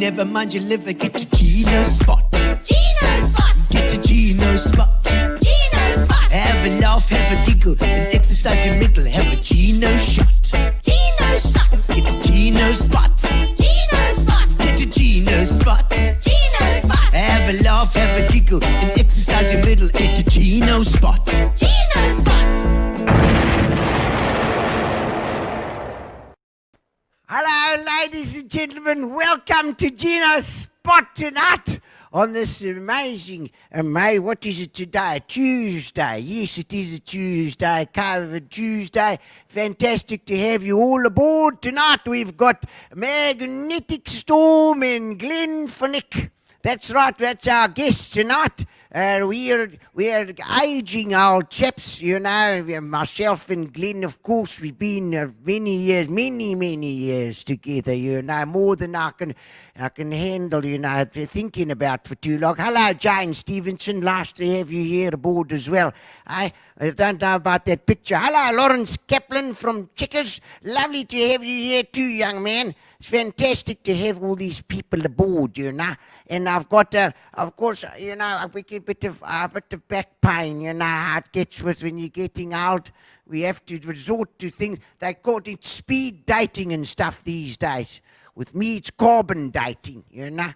never mind your liver, get to Gino spot. Gino spot. Get to Gino spot. Gino spot. Have a laugh, have a giggle, and exercise your middle. Have a Gino shot. Gino shot. Get to Gino spot. Gino spot. Get to Gino spot. Gino spot. Have a laugh, have a giggle, and exercise your middle. Get to Gino spot. Gino spot. Hello, ladies and gentlemen. Welcome to Gino's Spot tonight on this amazing, what is it today? Tuesday. Yes, it is a Tuesday, COVID Tuesday. Fantastic to have you all aboard tonight. We've got Magnetic Storm and Glenn Finnick. That's right, that's our guest tonight. We're aging old chaps, you know, myself and Glenn, of course, we've been many years together, you know, more than I can handle, you know, thinking about for too long. Hello, Jane Stevenson, nice to have you here aboard as well. I don't know about that picture. Hello, Lawrence Kaplan from Checkers, lovely to have you here too, young man. It's fantastic to have all these people aboard, you know. And I've got, of course, you know, a bit of back pain, you know, how it gets with when you're getting old. We have to resort to things. They call it speed dating and stuff these days. With me, it's carbon dating, you know.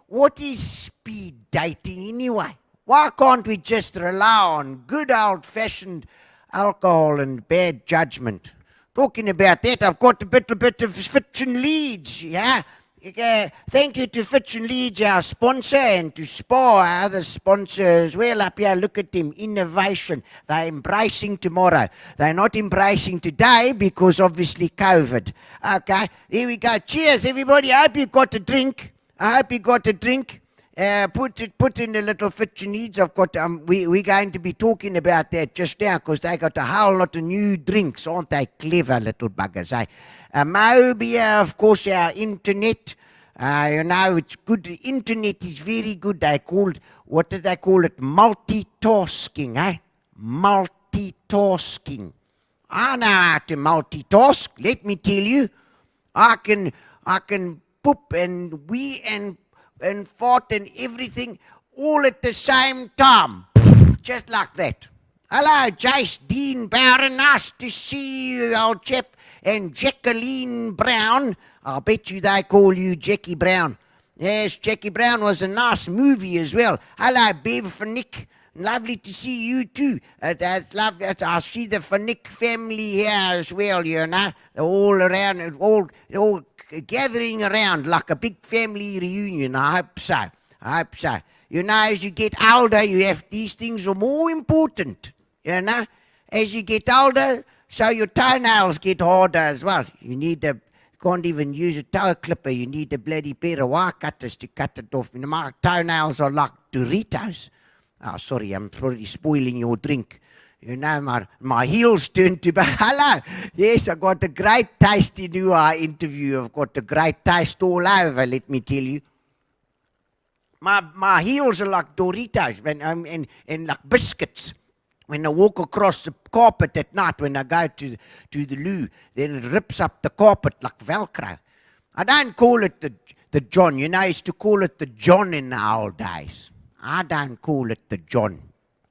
What is speed dating anyway? Why can't we just rely on good old-fashioned alcohol and bad judgment? Talking about that, I've got a bit of Fitch and Leeds, yeah? Thank you to Fitch and Leeds, our sponsor, and to Spar, our other sponsor as well up here. Look at them, innovation. They're embracing tomorrow. They're not embracing today because obviously COVID. Okay, here we go. Cheers, everybody. I hope you got a drink. Put in a little Fitch and Leeds. I've got, we're going to be talking about that just now because they got a whole lot of new drinks, aren't they? Clever little buggers, eh? Mobia, of course, our internet. You know, it's good. The internet is very good. What do they call it? Multitasking, eh? Multitasking. I know how to multitask. Let me tell you. I can poop and wee and fart and everything all at the same time. Just like that. Hello, Jace Dean Bowden. Nice to see you, old chap. And Jacqueline Brown. I bet you they call you Jackie Brown. Yes, Jackie Brown was a nice movie as well. Hello, Bev Finnick. Lovely to see you too. That's lovely. I see the Finnick family here as well, you know. They're all around, all gathering around like a big family reunion. I hope so. You know, as you get older, these things are more important. You know, as you get older, so your toenails get harder as well. You can't even use a toe clipper. You need a bloody pair of wire cutters to cut it off. You know, my toenails are like Doritos. Oh, sorry, I'm probably spoiling your drink. You know, my heels turned to... Hello! Yes, I got a great taste in your interview. I've got a great taste all over, let me tell you. My heels are like Doritos and like biscuits. When I walk across the carpet at night, when I go to the loo, then it rips up the carpet like Velcro. I don't call it the John. You know, I used to call it the John in the old days. I don't call it the John.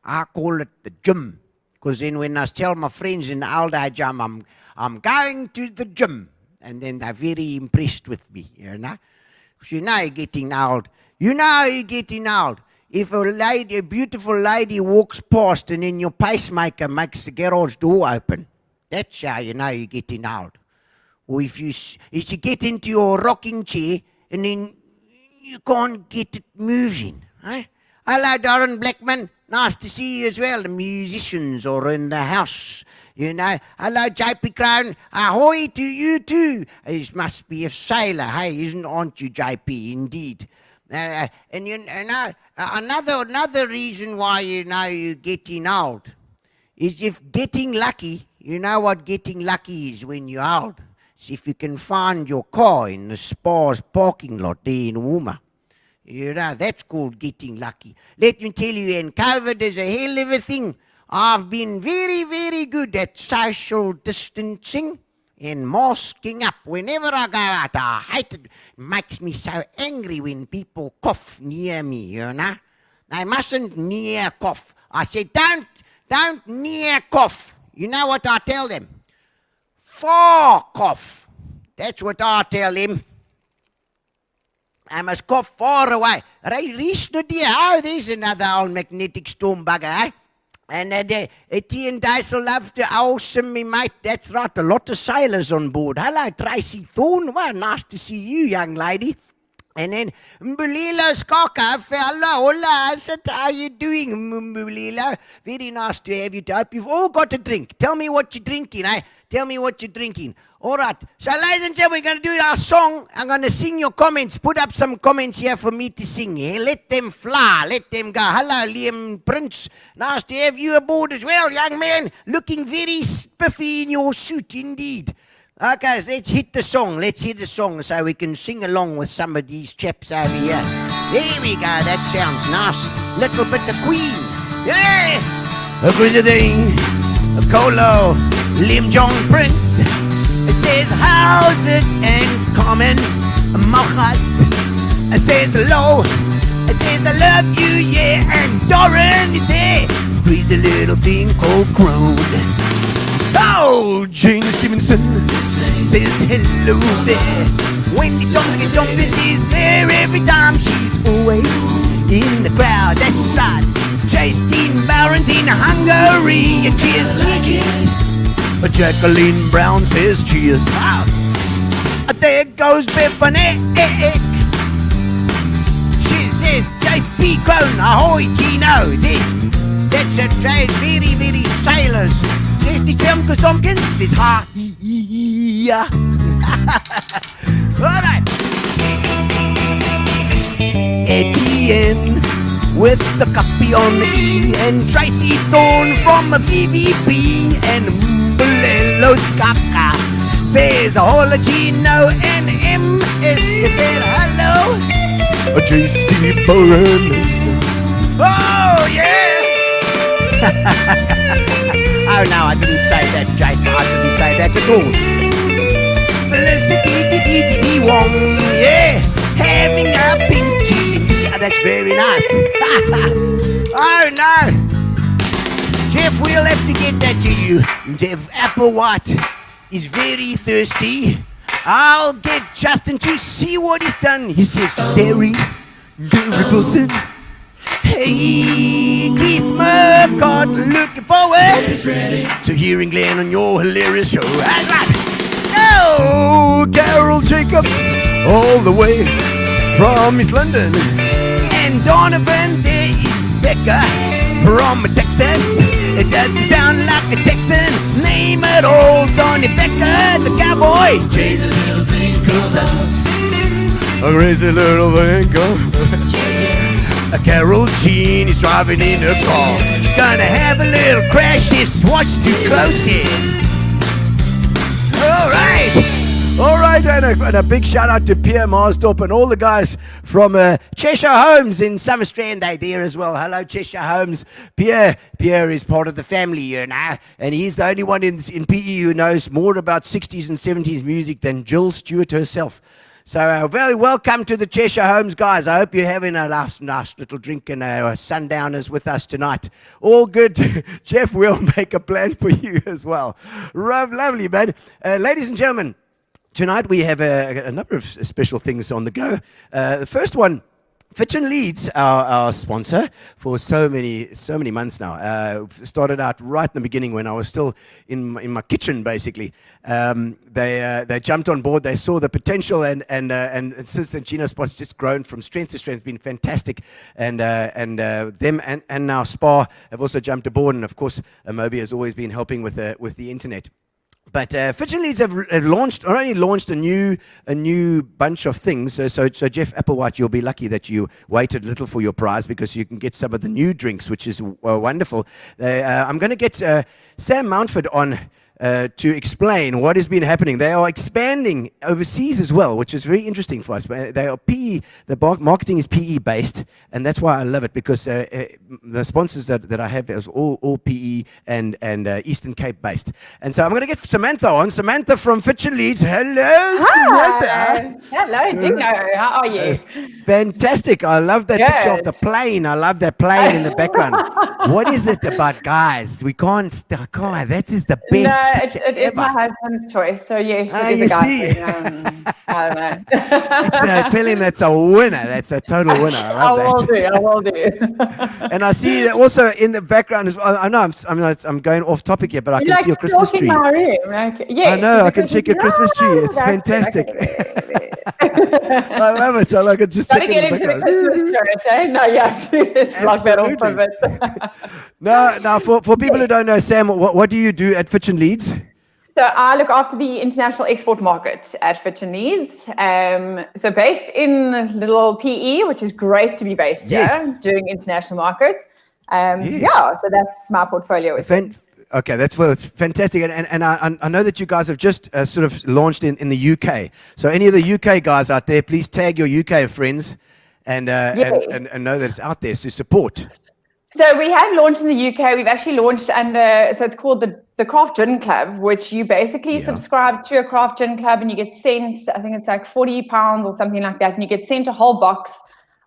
I call it the gym. Because then when I tell my friends in the old age, I'm going to the gym. And then they're very impressed with me, you know. Because you know you're getting old. You know you're getting old. If a beautiful lady walks past and then your pacemaker makes the garage door open, that's how you know you're getting old. Or if you get into your rocking chair and then you can't get it moving. Eh? Hello, Darren Blackman. Nice to see you as well. The musicians are in the house, you know. Hello, JP Crown. Ahoy to you too. He must be a sailor, hey, aren't you, JP? Indeed. And you know, another reason why you know you're getting old is if getting lucky. You know what getting lucky is when you're old. It's if you can find your car in the Spar's parking lot there in Wooma. You know, that's called getting lucky. Let me tell you, and COVID is a hell of a thing. I've been very, very good at social distancing. and masking up. Whenever I go out, I hate it. It makes me so angry when people cough near me, you know. They mustn't near cough. I said, don't near cough. You know what I tell them? Far cough. That's what I tell him. I must cough far away. Right, reach no dear. Oh, there's another old magnetic storm bugger, eh? And Etienne Dysel love to awesome me, mate. That's right, a lot of sailors on board. Hello, Tracy Thorne. Well, nice to see you, young lady. And then Mbulilo Skaka, hello, hola, I said, how you doing, Mbulilo? Very nice to have you. Hope you've all got a drink. Tell me what you're drinking, eh? Tell me what you're drinking. All right. So, ladies and gentlemen, we're going to do our song. I'm going to sing your comments. Put up some comments here for me to sing. Eh? Let them fly. Let them go. Hello, Liam Prince. Nice to have you aboard as well, young man. Looking very spiffy in your suit, indeed. Okay, so let's hit the song. Let's hit the song so we can sing along with some of these chaps over here. There we go. That sounds nice. Little bit of Queen. Yeah. A Grizzling, a Colo, Liam John Prince. It says, how's it and common, Mochas. It says, hello. It says, I love you, yeah. And Doran is there. He's a little thing called Crone. Oh, Jane Stevenson says hello there. Wendy Tompkins is there every time. She's always in the crowd. That's right. Justine Barron's in Hungary. And cheers, but Jacqueline Brown says cheers. Wow. There goes Bethany. She says JP Crone. Ahoy, Gino. That's a trade. Very, very sailors. Because Tompkins is hot. Yeah. All right. Etienne with the copy on the E, and Tracy Thorne from the VVP, and Mbulelo Skaka says hola Gino, and MS said hello. JC Bowen. Oh yeah. Oh no, I didn't say that, Jason. I didn't say that at all. Felicity Wong, yeah, having a pinchy. Yeah, that's very nice. Oh no, Jeff, we'll have to get that to you. Jeff Applewhite is very thirsty. I'll get Justin to see what he's done. He says, Gary Wilson. Hey, Keith Murcott, looking forward to hearing Glenn on your hilarious show. That's right. Oh, Carol Jacobs, all the way from East London. And Donovan, there is Becca from Texas. It doesn't sound like a Texan name at all. Donnie Becca, the cowboy. Crazy little thing goes out. A crazy little thing goes. Carol Jean is driving in her car. Gonna have a little crash, just watch too close here. All right, and a big shout out to Pierre Marsdorp and all the guys from Cheshire Homes in Summerstrand. They're there as well. Hello, Cheshire Homes. Pierre is part of the family, you know, and he's the only one in PE who knows more about 60s and 70s music than Jill Stewart herself. So very welcome to the Cheshire Homes, guys. I hope you're having a nice little drink and sundowners with us tonight. All good. Jeff will make a plan for you as well. Lovely, man. Ladies and gentlemen, tonight we have a number of special things on the go. The first one, Fitch and Leeds, our sponsor for so many months now. Started out right in the beginning when I was still in my kitchen, basically. They jumped on board. They saw the potential, and since then, Gino Spot's just grown from strength to strength. Been fantastic, and them and now Spa have also jumped aboard, and of course, Moby has always been helping with the internet. But Fitch and Leeds have launched a new bunch of things. So Jeff Applewhite, you'll be lucky that you waited a little for your prize because you can get some of the new drinks, which is wonderful. I'm going to get Sam Mountford on to explain what has been happening. They are expanding overseas as well, which is very interesting for us. They are PE, the marketing is PE based, and that's why I love it, because the sponsors that I have is all PE and Eastern Cape based. And so I'm going to get Samantha on. Samantha from Fitch & Leeds. Hello, Samantha. Hello, Gino. How are you? Fantastic. I love that picture of the plane. I love that plane in the background. What is it about guys? We can't. That is the best. No, it is my husband's choice. So yes, it is you a guy see. thing. I don't know. Tell him that's a winner. That's a total winner. I love that. I will do. And I see that also in the background as well. I know I'm going off topic here, but I can see your Christmas tree. My room. Like, yes, I know. I can check your Christmas tree. It's fantastic. I love it. I like it. Just got to get into the Christmas spirit, eh? No, yeah, it's like that off of it. Now, for people who don't know, Sam, what do you do at Fitch & Leeds? So I look after the international export market at Fitch & Leeds. So based in little old PE, which is great to be based here, doing international markets. Yeah, so that's my portfolio. Okay, it's fantastic, and I know that you guys have just sort of launched in the UK. So any of the UK guys out there, please tag your UK friends, and know that it's out there to support. So we have launched in the UK. We've actually launched under, so it's called the Craft Gin Club, which you basically subscribe to a Craft Gin Club, and you get sent, I think it's like £40 or something like that, and you get sent a whole box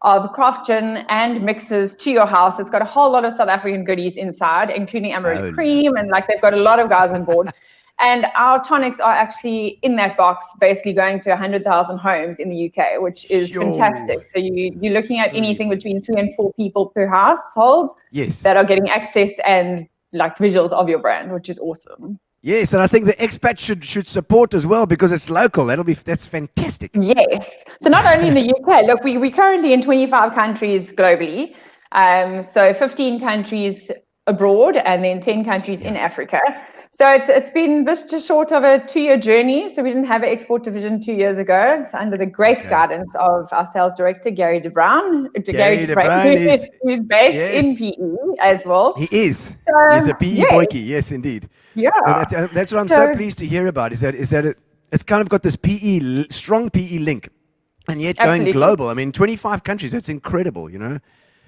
of craft gin and mixes to your house. It's got a whole lot of South African goodies inside, including Amarillo cream, and like they've got a lot of guys on board. And our tonics are actually in that box, basically going to 100,000 homes in the UK, which is fantastic. So you're looking at anything between 3 and 4 people per household that are getting access and like visuals of your brand, which is awesome. Yes, and I think the expats should support as well, because it's local. That's fantastic. Yes. So not only in the UK, look, we're currently in 25 countries globally. So 15 countries abroad, and then 10 countries in Africa. So it's been just short of a 2-year journey. So we didn't have an export division 2 years ago. So under the great guidance of our sales director, Gary De Bruin, who's based in PE as well. He is. So, he's a PE boykie. Yes, indeed. Yeah. That's what I'm so pleased to hear about. Is that it's kind of got this strong PE link, and yet going global. I mean, 25 countries. That's incredible. You know.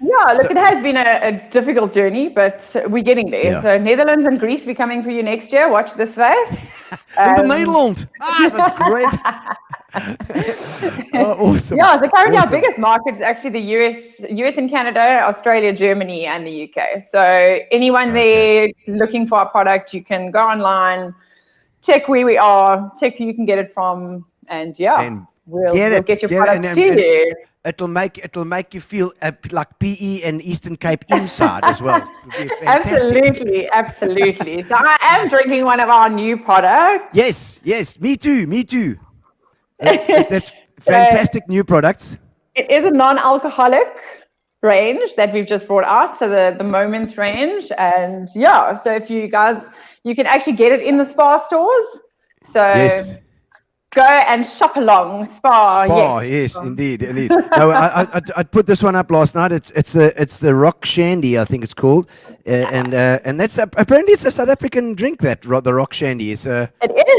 Yeah, look, it has been a difficult journey, but we're getting there. Yeah. So Netherlands and Greece will be coming for you next year. Watch this space. In the Nederland. That's great. Awesome. Yeah, so currently our biggest market is actually the US and Canada, Australia, Germany, and the UK. So anyone there looking for our product, you can go online, check where we are, check who you can get it from, and we'll get your product to you. It'll make you feel like PE and Eastern Cape inside as well. Absolutely. So I am drinking one of our new products. Yes, me too. That's fantastic new products. It is a non-alcoholic range that we've just brought out, so the Moments range, and so if you guys, you can actually get it in the Spa stores. So. Go and shop along, Spa. Yes, indeed. No, I put this one up last night. It's the Rock Shandy, I think it's called, and that's apparently it's a South African drink. The Rock Shandy is. It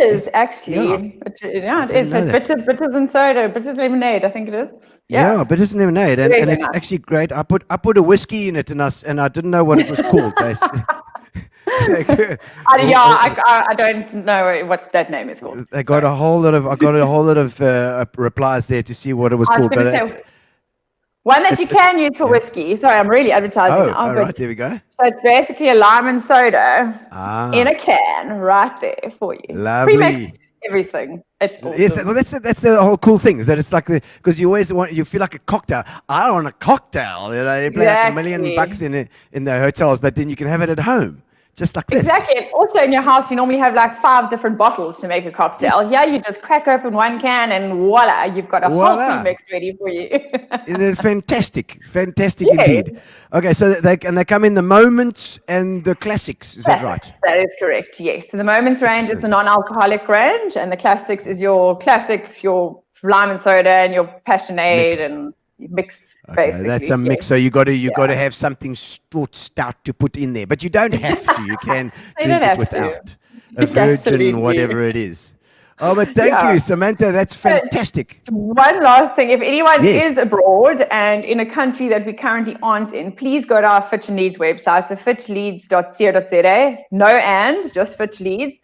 is actually. Yeah, it is. It's bitters and soda, bitters lemonade. I think it is. Yeah, bitters and lemonade, and it's actually great. I put a whiskey in it, and I didn't know what it was called. I don't know what that name is called. I got a whole lot of replies there to see what it was called. One that you can use for whiskey. Sorry, I'm really advertising now. All right, there we go. So it's basically a lime and soda in a can right there for you. Lovely. Pre-mixed everything. It's awesome. Yes, well, that's the whole cool thing, is that it's like because you always you feel like a cocktail. I want a cocktail. You know, you pay like $1 million in the hotels, but then you can have it at home. Just like this. Exactly. And also in your house, you normally have like 5 different bottles to make a cocktail. Yeah, you just crack open one can and voila, you've got a whole mix ready for you. It's fantastic indeed. Okay, so they come in the Moments and the Classics. Is that right? That is correct. Yes. So the Moments range is the non-alcoholic range, and the Classics is your classic, your lime and soda and your passionade and mix. Basically. That's a mix. So you got to have something stout to put in there, but you don't have to. You can drink it without. a virgin, Absolutely. whatever it is. Oh, but thank you, Samantha. That's fantastic. One last thing. If anyone Yes. is abroad and in a country that we currently aren't in, please go to our Fitch and Leeds website. So fitchleeds.co.za. No and, just Fitch Leeds.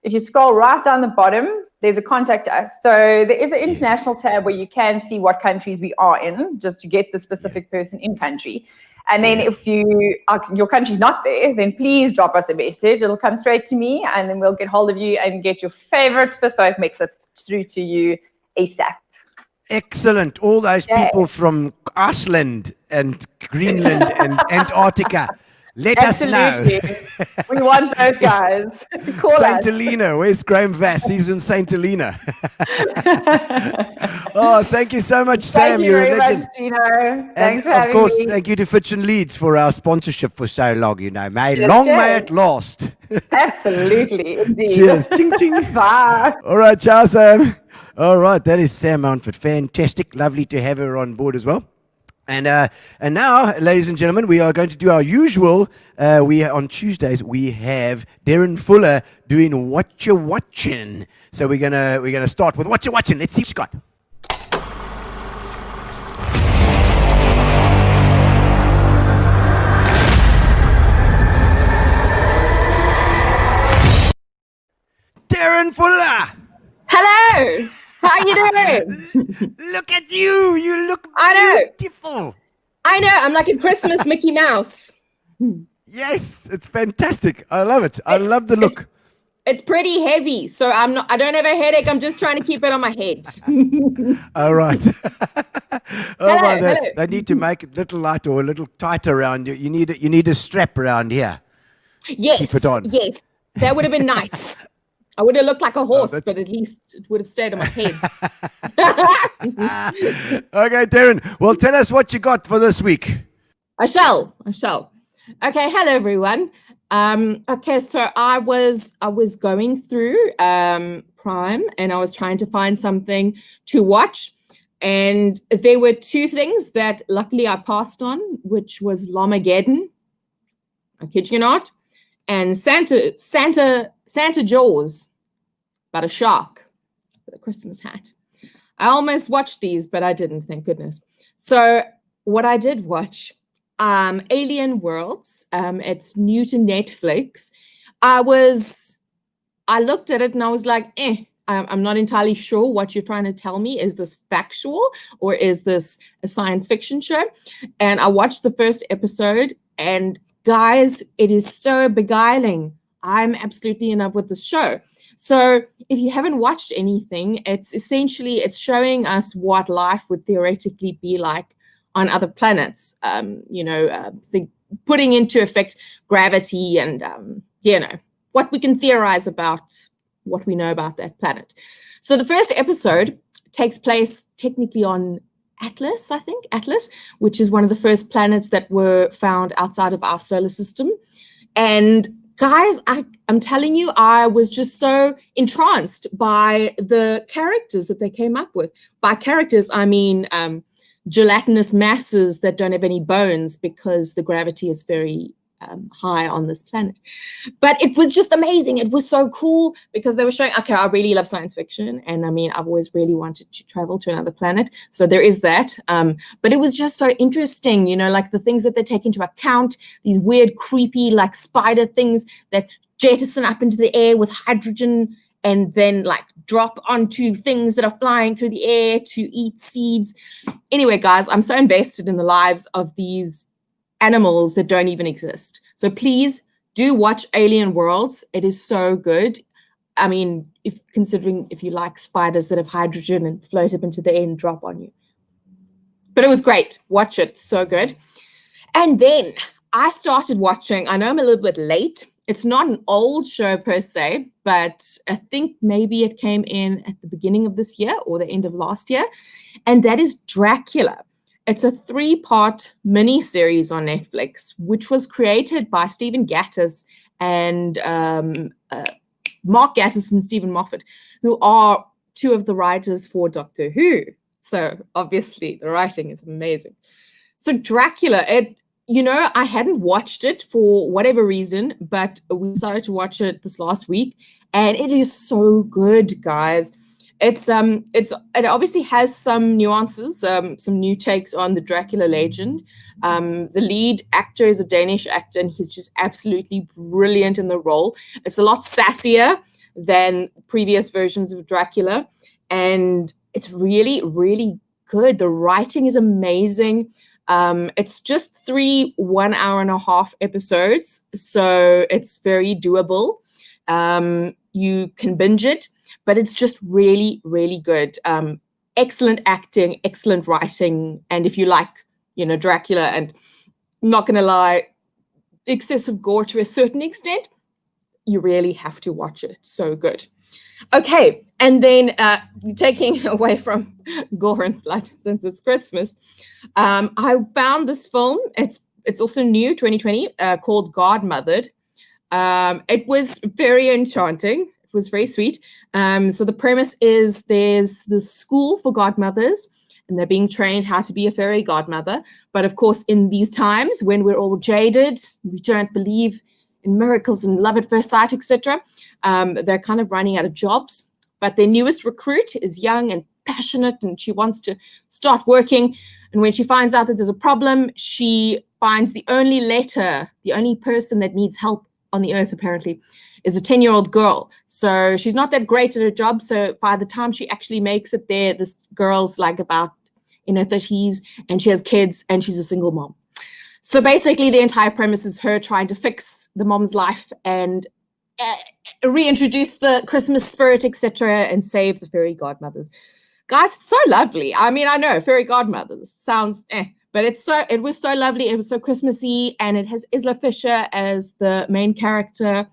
If you scroll right down the bottom, there's a contact us. So there is an international tab where you can see what countries we are in, just to get the specific person in country. And then if your country's not there, then please drop us a message. It'll come straight to me, and then we'll get hold of you and get your favorite bespoke mixer through to you ASAP. Excellent. All those people from Iceland and Greenland and Antarctica. Let Absolutely. us know. We want those guys. Call Saint us. Helena. Where's Graham Vass? He's in Saint Helena. Oh, thank you so much, Sam. Thank you You're a very legend. much, Gino. Thanks for And of having course, me. thank you to Fitch and Leeds for our sponsorship for so long. May Yes, long may yes. it last. Absolutely, indeed. Cheers. Ching ching. Bye. All right, ciao, Sam. All right, that is Sam Mountford. Fantastic. Lovely to have her on board as well. And now, ladies and gentlemen, we are going to do our usual. On Tuesdays we have Darren Fuller doing What You Watching. So we're gonna start with What You Watching. Let's see what you got. Darren Fuller. Hello. How you doing? Look at you. You look I know. beautiful. I know. I'm like a Christmas Mickey Mouse. Yes, it's fantastic. I love it. I love the look. It's pretty heavy, so I don't have a headache. I'm just trying to keep it on my head. All right. Hello. They need to make it a little light or a little tight around you. You need a strap around here. Yes. Keep it on. Yes. That would have been nice. I would have looked like a horse, that's- but at least it would have stayed on my head. Okay, Darren. Well, tell us what you got for this week. I shall. Okay, hello everyone. Okay, so I was going through Prime and I was trying to find something to watch, and there were two things that luckily I passed on, which was Lamageddon, I kid you not, and Santa Jaws, about a shark with a Christmas hat. I almost watched these, but I didn't, thank goodness. So what I did watch, Alien Worlds. It's new to Netflix. I looked at it and I was like, I'm not entirely sure what you're trying to tell me. Is this factual or is this a science fiction show? And I watched the first episode, and guys, it is so beguiling. I'm absolutely in love with this show. So if you haven't watched anything, it's showing us what life would theoretically be like on other planets, putting into effect gravity and, what we can theorize about what we know about that planet. So the first episode takes place technically on Atlas, which is one of the first planets that were found outside of our solar system. And guys, I'm telling you, I was just so entranced by the characters that they came up with. By characters, I mean, gelatinous masses that don't have any bones because the gravity is very high on this planet. But it was just amazing. It was so cool because they were showing, okay, I really love science fiction. And I mean, I've always really wanted to travel to another planet. So there is that. But it was just so interesting, like the things that they take into account, these weird, creepy, like spider things that jettison up into the air with hydrogen and then like drop onto things that are flying through the air to eat seeds. Anyway, guys, I'm so invested in the lives of these animals that don't even exist. So please do watch Alien Worlds. It is so good. I mean, considering if you like spiders that have hydrogen and float up into the air and drop on you. But it was great. Watch it. So good. And then I started watching, I know I'm a little bit late. It's not an old show per se, but I think maybe it came in at the beginning of this year or the end of last year. And that is Dracula. It's a 3-part mini-series on Netflix, which was created by Stephen Gattis and Mark Gattis and Stephen Moffat, who are two of the writers for Doctor Who. So obviously the writing is amazing. So Dracula, I hadn't watched it for whatever reason, but we started to watch it this last week. and it is so good, guys. It obviously has some nuances, some new takes on the Dracula legend. The lead actor is a Danish actor, and he's just absolutely brilliant in the role. It's a lot sassier than previous versions of Dracula, and it's really, really good. The writing is amazing. It's just 3 1.5-hour episodes, so it's very doable. You can binge it, but it's just really, really good. Excellent acting, excellent writing, and if you like, Dracula, and not gonna lie, excessive gore to a certain extent, you really have to watch it. So good. Okay, and then taking away from gore and blood, since it's Christmas, I found this film. It's also new, 2020, called Godmothered. It was very enchanting. It was very sweet. So the premise is there's this school for godmothers, and they're being trained how to be a fairy godmother. But of course, in these times when we're all jaded, we don't believe in miracles and love at first sight, etc. They're kind of running out of jobs. But their newest recruit is young and passionate, and she wants to start working. And when she finds out that there's a problem, she finds the only person that needs help on the earth, apparently, is a 10-year-old girl. So she's not that great at her job. So by the time she actually makes it there, this girl's like about in her 30s, and she has kids, and she's a single mom. So basically, the entire premise is her trying to fix the mom's life and reintroduce the Christmas spirit, etc., and save the fairy godmothers. Guys, it's so lovely. I mean, I know fairy godmothers sounds but it was so lovely. It was so Christmassy, and it has Isla Fisher as the main character.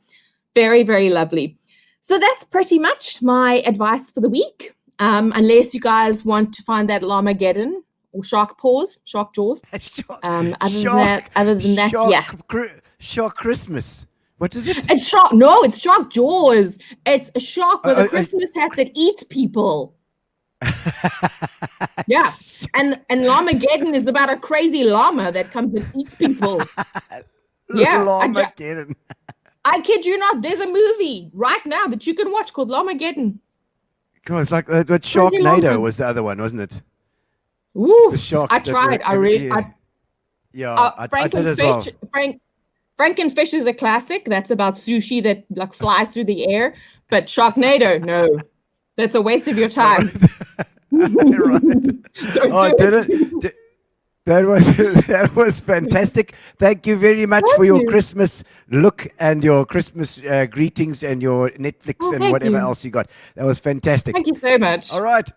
Very, very lovely. So that's pretty much my advice for the week. Unless you guys want to find that Llamageddon or Shark Jaws. Other than that, yeah. Shark Christmas. What is it? It's Shark. No, it's Shark Jaws. It's a shark with a Christmas hat that eats people. Yeah, and Llamageddon is about a crazy llama that comes and eats people. Yeah, Llamageddon. I kid you not. There's a movie right now that you can watch called Llamageddon. God, it's like what Sharknado was the other one, wasn't it? Ooh, The sharks I tried. I did as well. Frankenfish is a classic. That's about sushi that like flies through the air. But Sharknado, no, that's a waste of your time. That was fantastic. Thank you very much for your Christmas look and your Christmas greetings and your Netflix and whatever else you got. That was fantastic. Thank you so much. All right.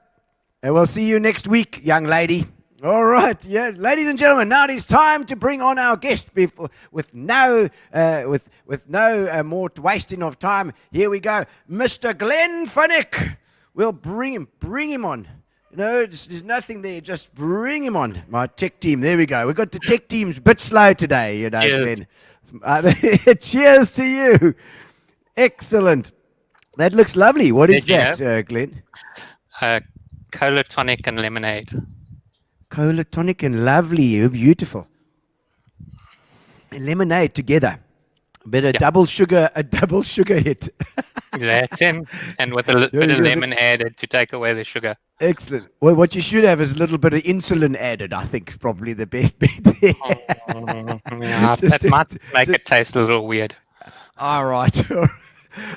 And we'll see you next week, young lady. All right. Yeah, ladies and gentlemen, now it is time to bring on our guest with no more wasting of time. Here we go. Mr. Glenn Finnick. We'll bring him on. No, there's nothing there. Just bring him on. My tech team. There we go. We've got the tech team's a bit slow today, Glenn. Cheers to you. Excellent. That looks lovely. What is that, Glenn? Cola tonic and lemonade. Cola tonic and lovely. You're beautiful. And lemonade together. But a double sugar hit. That's him. And with a bit of lemon added to take away the sugar. Excellent. Well, what you should have is a little bit of insulin added. I think is probably the best bet there. That might make it taste a little weird. All right.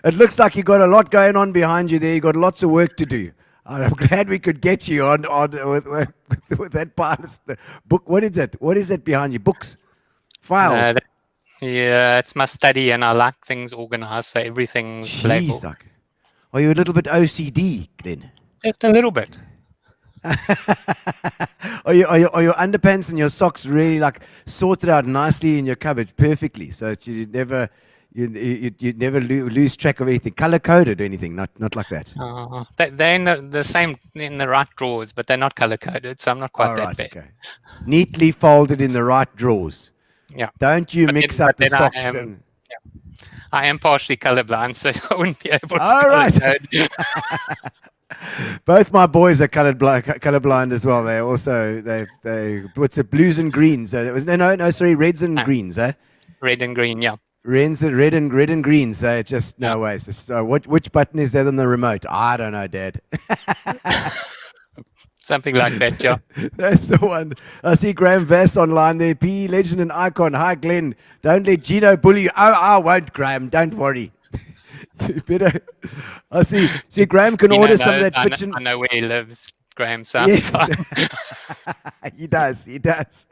It looks like you got a lot going on behind you there. You got lots of work to do. I'm glad we could get you on with that part of the book. What is it? What is it behind you? Books, files. Yeah, it's my study, and I like things organized, so everything's labeled. Are you a little bit OCD, Glenn? Just a little bit. Are your underpants and your socks really like sorted out nicely in your cupboards perfectly, so that you never lose track of anything, color coded or anything? Not like that. They're in the same in the right drawers, but they're not color coded, so I'm not quite that bad. Okay. Neatly folded in the right drawers. Yeah. Don't you mix up the socks? I am partially colorblind, so I wouldn't be able to. All right. Both my boys are colorblind as well. They also what's it, blues and greens? It was reds and greens, eh? Red and green, yeah. red and greens. They're just no ways. So which button is that on the remote? I don't know, Dad. Something like that, yeah. That's the one. I see Graham Vass online there. PE legend and icon. Hi, Glenn. Don't let Gino bully you. Oh, I won't, Graham. Don't worry. You better. I see. See, Graham can order some of that fiction. I know where he lives, Graham. So Yes. He does. He does.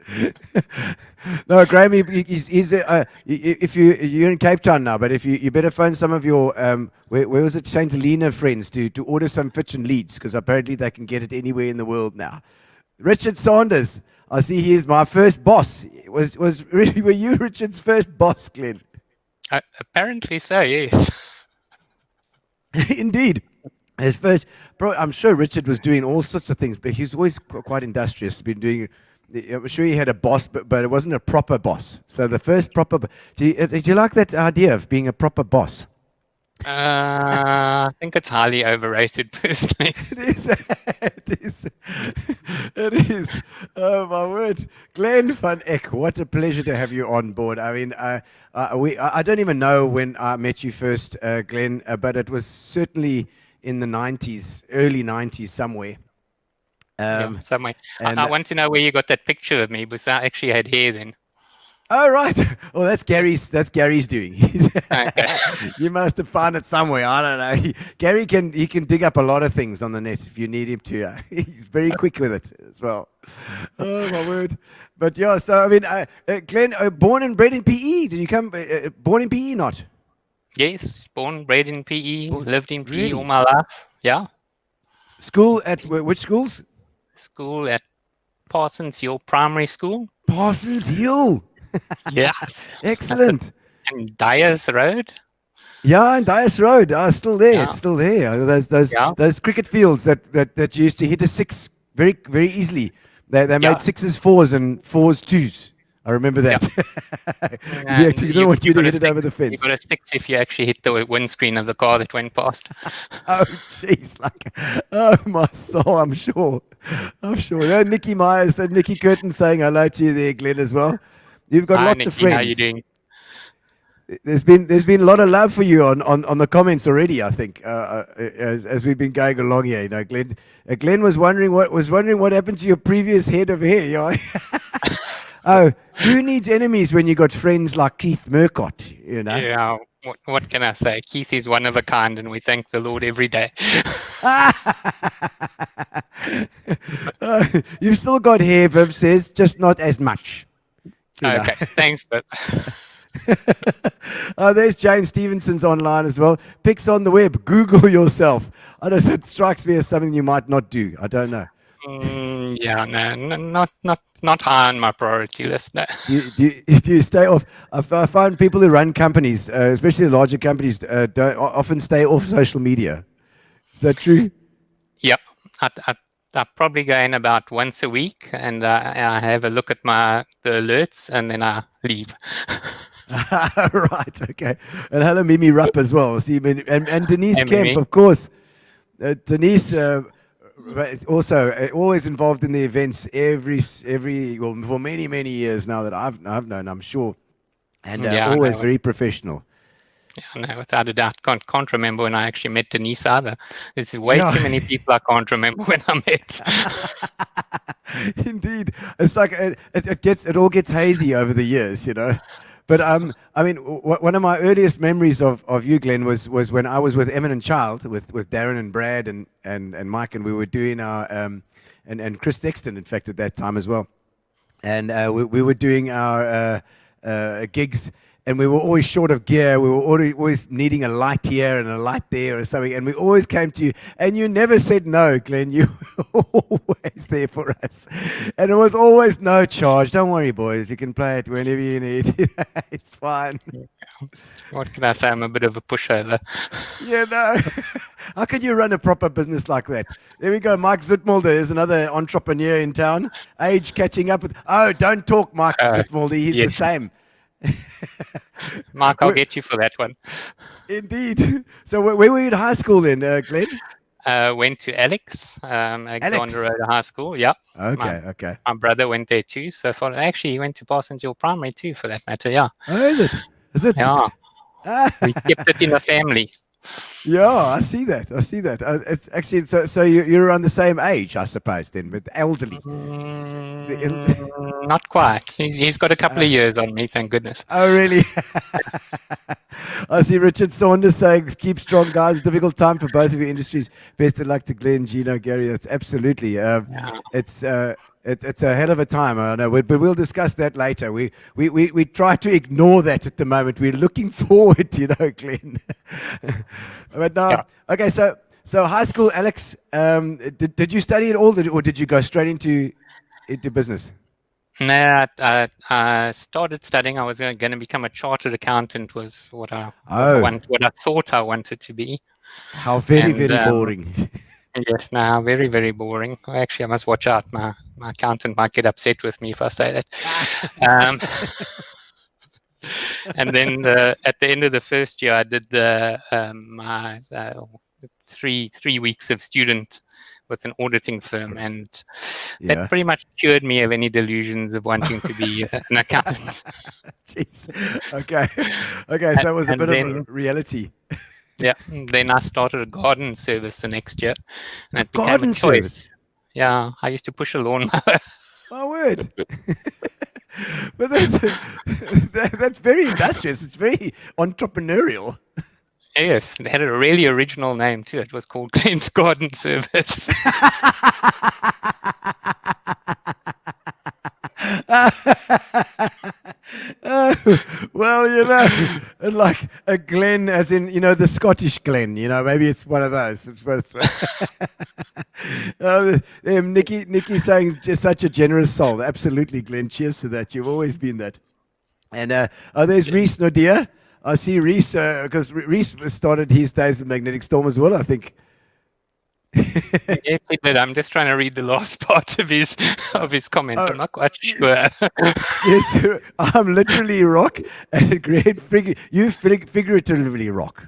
No, Graham. He's if you're in Cape Town now, but if you better phone some of your where was it, Saint Helena friends to order some fish and leads, because apparently they can get it anywhere in the world now. Richard Saunders. I see he is my first boss. Were you Richard's first boss, Glenn? Apparently so, yes. Indeed. His first, I'm sure Richard was doing all sorts of things, but he was always quite industrious. Been doing, I'm sure he had a boss, but it wasn't a proper boss. So the first proper, do you like that idea of being a proper boss? I think it's highly overrated, personally. It is. It is. It is. Oh my word, Glenn van Eck! What a pleasure to have you on board. I mean, I don't even know when I met you first, Glenn, but it was certainly in the 90s, early 90s somewhere. Somewhere. And I want to know where you got that picture of me, because I actually had hair then. Oh right. Well, that's Gary's doing. Okay. You must have found it somewhere. I don't know. Gary can dig up a lot of things on the net if you need him to. He's very quick with it as well. Oh my word. But yeah, so I mean, Glenn, born and bred in PE. Did you come born in PE? Not. Yes, born, bred in PE, lived in PE Really? all my life. Yeah. School at which schools? School at Parsons Hill Primary School. Parsons Hill. Yes. Excellent. And Dyers Road. Yeah, and Dias Road. Still there. Yeah. It's still there. Those cricket fields that you used to hit a six very, very easily. They made sixes fours and fours twos. I remember that. You don't want you to hit it over the fence. You got a six if you actually hit the windscreen of the car that went past. Oh, jeez. Oh, my soul, I'm sure. Yeah, Nikki Myers and Nikki Curtin saying hello to you there, Glenn, as well. You've got lots Nikki, of friends. How are you doing? There's been a lot of love for you on the comments already, I think, as we've been going along here. You know, Glenn was wondering what happened to your previous head of hair. Yeah? Oh, who needs enemies when you got friends like Keith Murcott? You know. Yeah. What can I say? Keith is one of a kind, and we thank the Lord every day. You've still got hair, Viv says, just not as much. Okay, thanks, but. Oh, there's Jane Stevenson's online as well. Pics on the web. Google yourself. I don't know. It strikes me as something you might not do. I don't know. Yeah, no, not high on my priority list. No. Do you stay off? I find people who run companies, especially larger companies, don't often stay off social media. Is that true? Yep. I probably go in about once a week, and I have a look at the alerts, and then I leave. Right. Okay. And hello, Mimi Rupp as well. See, and Denise Hey, Kemp, Mimi. of course. Denise. Also, always involved in the events for many years now that I've known, I'm sure, and always very professional. Yeah, no, without a doubt. Can't remember when I actually met Denise either. There's way too many people I can't remember when I met. Indeed, it's like it all gets hazy over the years, you know. But I mean, one of my earliest memories of you, Glenn, was when I was with Eminent Child, with Darren and Brad and Mike, and we were doing our and Chris Dexton, in fact, at that time as well, and we were doing our gigs, and we were always short of gear. We were always needing a light here and a light there or something, and we always came to you, and you never said no, Glenn. You were always there for us, and it was always no charge. Don't worry, boys. You can play it whenever you need. It's fine. What can I say? I'm a bit of a pushover. You know, how can you run a proper business like that? There we go. Mike Zutmulder is another entrepreneur in town. Age catching up with. Oh, don't talk, Mike Zutmulder. He's the same. Mark, I'll get you for that one. Indeed. So where were you at high school then, Glenn? Went to Alex, Alexander Road High School. Yeah. Okay. My brother went there too. So actually, he went to Parsons Hill Primary too, for that matter. Yeah. Oh, is it? Is it? Yeah, Ah, we kept it in the family. yeah, I see that. It's actually so you're around the same age, I suppose, then, but elderly. Not quite. He's got a couple of years on me, thank goodness. Oh, really? I see Richard Saunders saying, keep strong, guys. Difficult time for both of your industries. Best of luck to Glenn, Gino, Gary. That's absolutely. It's a hell of a time. I know, but we'll discuss that later. We try to ignore that at the moment. We're looking forward, Glenn. But now, Yeah. okay, so high school, Alex, did you study at all, or did you go straight into business? No, I started studying. I was going to become a chartered accountant. Was what I thought I wanted to be. How very And, very boring. Yes, now very, very boring. Actually, I must watch out. My accountant might get upset with me if I say that. And then at the end of the first year, I did my 3 weeks of student with an auditing firm, and that pretty much cured me of any delusions of wanting to be an accountant. Jeez. Okay. So it was a bit of reality. Yeah. Then I started a garden service the next year, and it became Garden a choice. service? Yeah, I used to push a lawnmower. My word. But that's very industrious. It's very entrepreneurial. Yes, it had a really original name too. It was called Glenn's Garden Service. Well, like a Glen, as in, the Scottish Glen, maybe it's one of those. Nikki saying just such a generous soul. Absolutely, Glen. Cheers to that. You've always been that. And there's Reese Nodia. I see Reese, because Reese started his days at Magnetic Storm as well, I think. Yes, he did. I'm just trying to read the last part of his comment. I'm not quite sure. Yes, I'm literally rock, and you figuratively rock.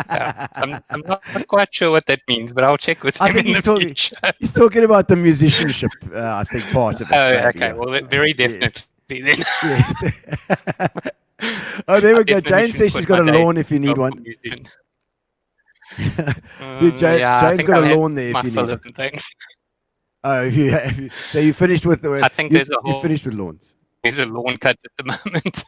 I'm not quite sure what that means, but I'll check with him in the future. He's talking about the musicianship, I think, part of it. Oh, maybe, okay. yeah. Well, very definitely then. Yes. Oh, there we go. Jane says she's got a lawn if you need one. Jane's got a lawn there if you need one. Thanks. Oh, so you finished with the. I think you finished with lawns. There's a lawn cut at the moment.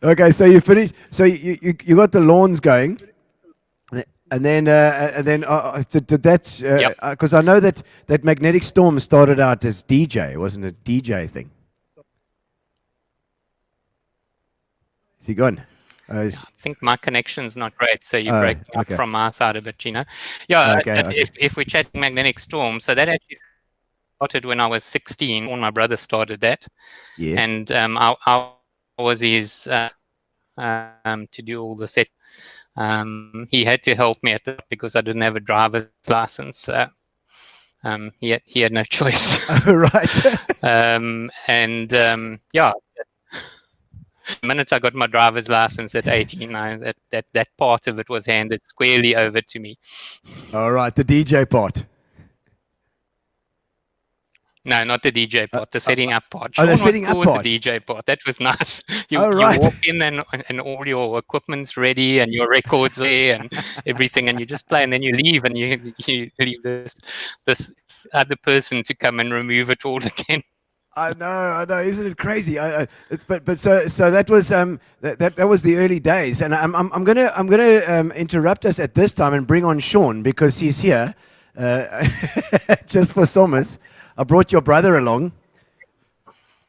Okay, so you finished. So you got the lawns going, and then did that? Because I know that Magnetic Storm started out as DJ, wasn't it? DJ thing. Is he gone? I think my connection's not great, so you break up from my side a bit, Gino. Yeah, if we're chatting Magnetic Storm, so that actually started when I was 16. When my brother started that, and I was his to do all the set. He had to help me at that because I didn't have a driver's license. He had no choice. Right. The minute I got my driver's license at 18, that part of it was handed squarely over to me. All right, the DJ part. No, not the DJ part, the setting up part. The Sean setting was up cool part. with the DJ part. That was nice. You right. walk in and all your equipment's ready and your records there and everything, and you just play, and then you leave, and you leave this other person to come and remove it all again. I know. Isn't it crazy? But so that was that was the early days, and I'm gonna interrupt us at this time and bring on Sean because he's here, just for Somers. I brought your brother along.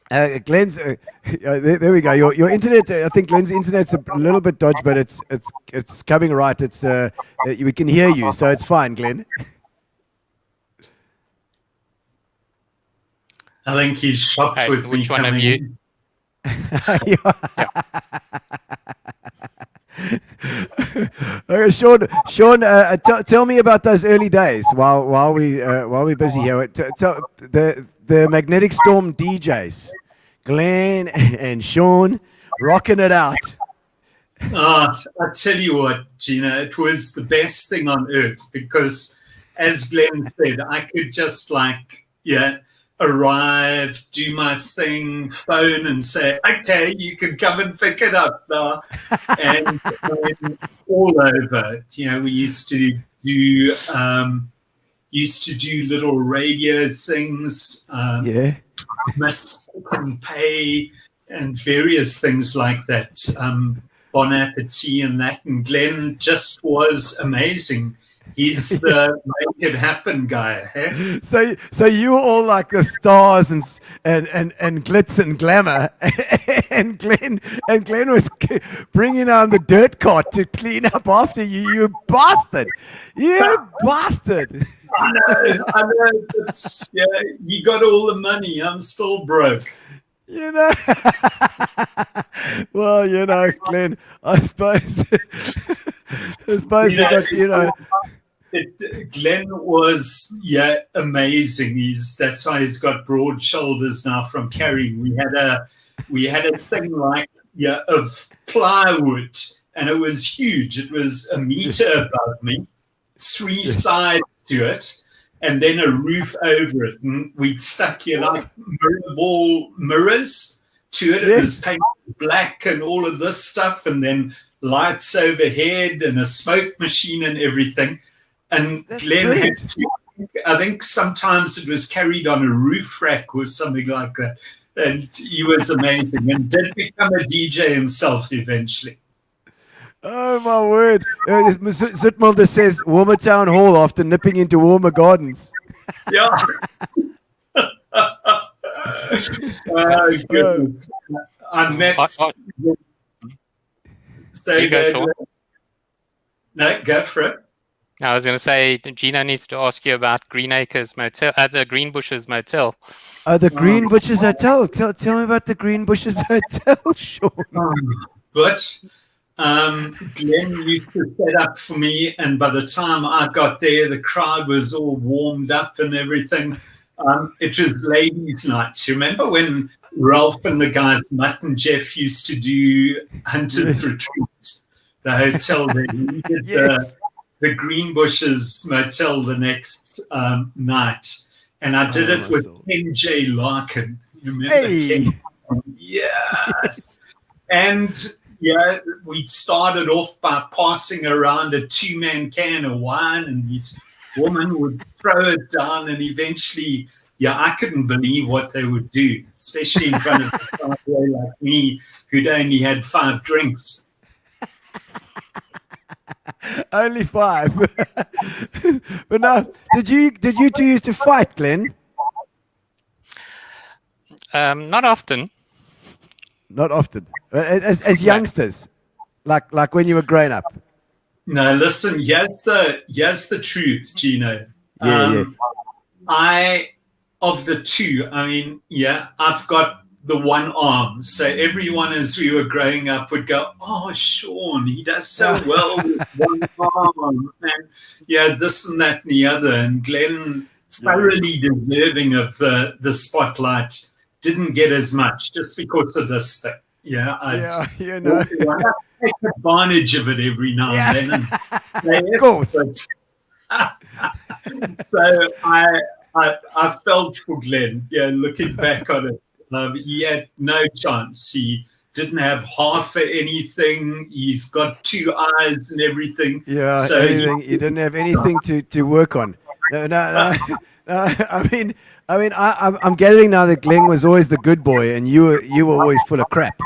Glenn's there we go. Your internet. I think Glenn's internet's a little bit dodgy, but it's coming right. It's we can hear you, so it's fine, Glenn. I think he's shocked with which me one coming of you? in. Okay, Sean, tell me about those early days while we're busy here. The Magnetic Storm DJs, Glenn and Sean, rocking it out. I tell you what, Gina, it was the best thing on earth because, as Glenn said, I could just arrive, do my thing, phone and say, okay, you can come and pick it up now. And all over, we used to do little radio things, mistaken pay and various things like that. Bon appetit and that. And Glenn just was amazing. He's the make it happen guy. Eh? So you were all like the stars and glitz and glamour, and Glenn was bringing on the dirt cart to clean up after you. You bastard! You bastard! I know. But, you got all the money. I'm still broke. Well, Glenn, I suppose you got, Glenn was amazing. That's why he's got broad shoulders now from carrying. We had a thing like of plywood, and it was huge. It was a meter above me, 3 sides to it, and then a roof over it. And we'd stuck ball mirrors to it. It was painted black and all of this stuff, and then lights overhead and a smoke machine and everything. And Glenn had to, I think sometimes it was carried on a roof rack or something like that. And he was amazing and did become a DJ himself eventually. Oh, my word. Zoetmulder says Warmer Town Hall after nipping into Warmer Gardens. Yeah. Oh, goodness. I met... No, go for it. I was going to say, Gino needs to ask you about Green Acres Motel, the Green Bushes Motel. The Green Bushes Hotel. Tell me about the Green Bushes Hotel, Sean. But Glenn used to set up for me, and by the time I got there, the crowd was all warmed up and everything. It was ladies' nights. You remember when Ralph and the guys, Mutt and Jeff, used to do Hunted Retreats, the hotel there? We did the Green Bushes Motel the next night. And I did it with Ken J. Larkin. You remember Ken? Yes. And we started off by passing around a 2-man can of wine, and this woman would throw it down, and eventually, I couldn't believe what they would do, especially in front of a guy like me who'd only had 5 drinks. Only 5. But now, did you two used to fight, Glenn? Not often. Not often. As youngsters, like when you were growing up. No, listen. Here's the truth, Gino. Of the two, I've got the one arm. So everyone, as we were growing up, would go, "Oh, Sean, he does so well with one arm," and this and that and the other. And Glenn, thoroughly deserving of the spotlight, didn't get as much just because of this thing. I take advantage of it every now and then. And of course. So I felt for Glenn. Looking back on it. He had no chance. He didn't have half of anything. He's got 2 eyes and everything. Yeah, so anything. He didn't have anything to work on. No. I'm gathering now that Glenn was always the good boy, and you were always full of crap.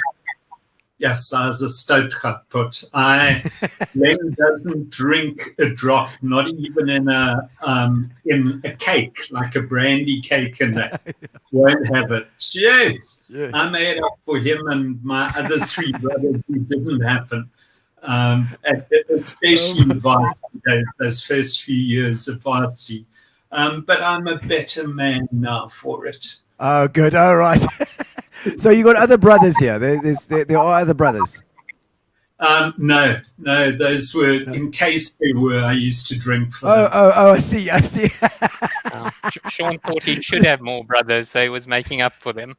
Yes, I was a stoutgat, but Glenn doesn't drink a drop, not even in a cake, like a brandy cake, and that won't have it. Jeez, I made up for him and my other 3 brothers who didn't happen, especially in varsity days, those first few years of varsity. But I'm a better man now for it. Oh, good. All right. So you got other brothers here. There are other brothers. No, those were, in case there were, I used to drink for them. Oh, I see. Sean thought he should have more brothers, so he was making up for them.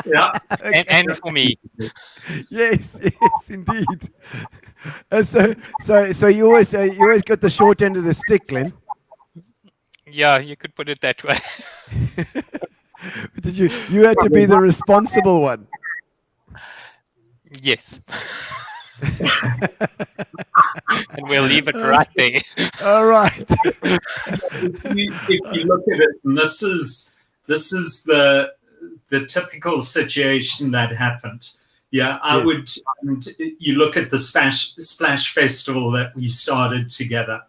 Yeah. and for me. Yes, indeed. So you always got the short end of the stick, Glenn. Yeah, you could put it that way. Did you had to be the responsible one? Yes. And we'll leave it right there. All right. If you look at it, and this is the typical situation that happened. Yeah, I would. And you look at the Splash Festival that we started together.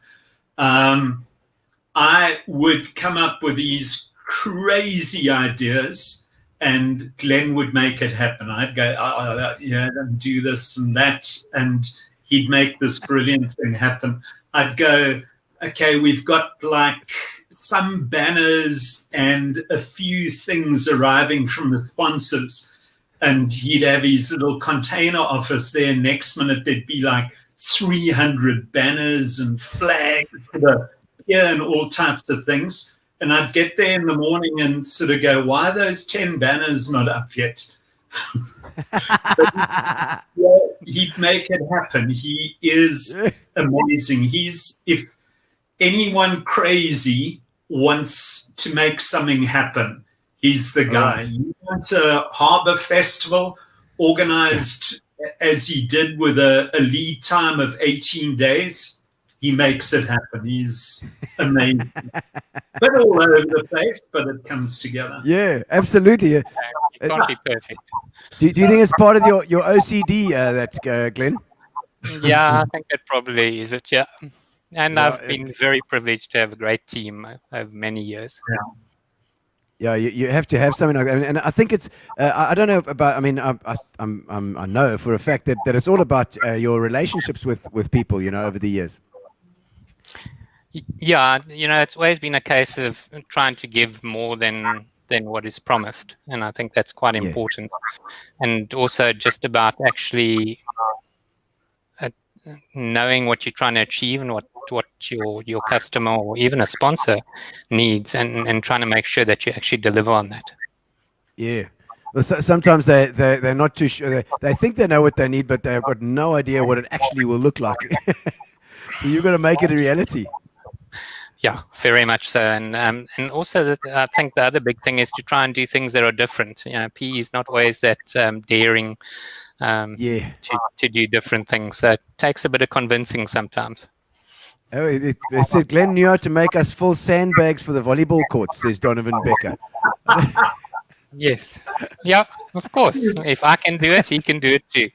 I would come up with these crazy ideas, and Glenn would make it happen. I'd go, yeah, and do this and that, and he'd make this brilliant thing happen. I'd go, okay, we've got like some banners and a few things arriving from the sponsors, and he'd have his little container office there. Next minute, there'd be like 300 banners and flags for the and all types of things. And I'd get there in the morning and sort of go, why are those 10 banners not up yet? But, yeah, he'd make it happen. He is amazing. If anyone crazy wants to make something happen, he's the guy. Right. You want a harbour festival organized as he did with a lead time of 18 days, he makes it happen. He's amazing. But all over the place, but it comes together. Yeah, absolutely. It can't be perfect. Do you think it's part of your OCD, Glenn? Yeah, I think that probably is it, yeah. And I've been very privileged to have a great team over many years. Yeah, you have to have something like that, and I think it's. I don't know about. I mean, I know for a fact that it's all about your relationships with people. Over the years. Yeah, it's always been a case of trying to give more than what is promised, and I think that's quite important. And also just about actually knowing what you're trying to achieve and what your customer or even a sponsor needs, and trying to make sure that you actually deliver on that. Yeah. Well, sometimes they're not too sure. They think they know what they need, but they've got no idea what it actually will look like. So you've got to make it a reality. Yeah, very much so. And also, I think the other big thing is to try and do things that are different. PE is not always that daring to do different things. So it takes a bit of convincing sometimes. Oh, they said Glenn knew how to make us full sandbags for the volleyball courts, says Donovan Becker. Yes. Yeah, of course. If I can do it, he can do it too.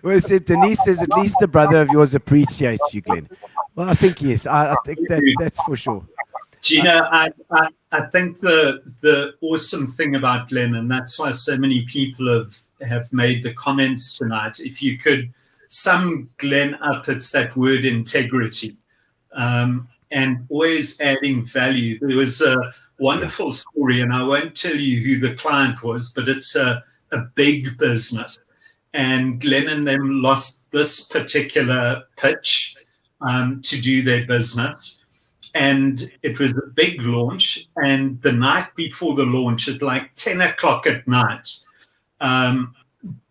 Well, Denise says at least the brother of yours appreciates you, Glenn. Well, I think yes. I think that's for sure. Gino, I think the awesome thing about Glenn, and that's why so many people have made the comments tonight, if you could sum Glenn up, it's that word integrity, and always adding value. There was a wonderful story, and I won't tell you who the client was, but it's a big business. And Glenn and them lost this particular pitch to do their business. And it was a big launch. And the night before the launch, at like 10 o'clock at night, the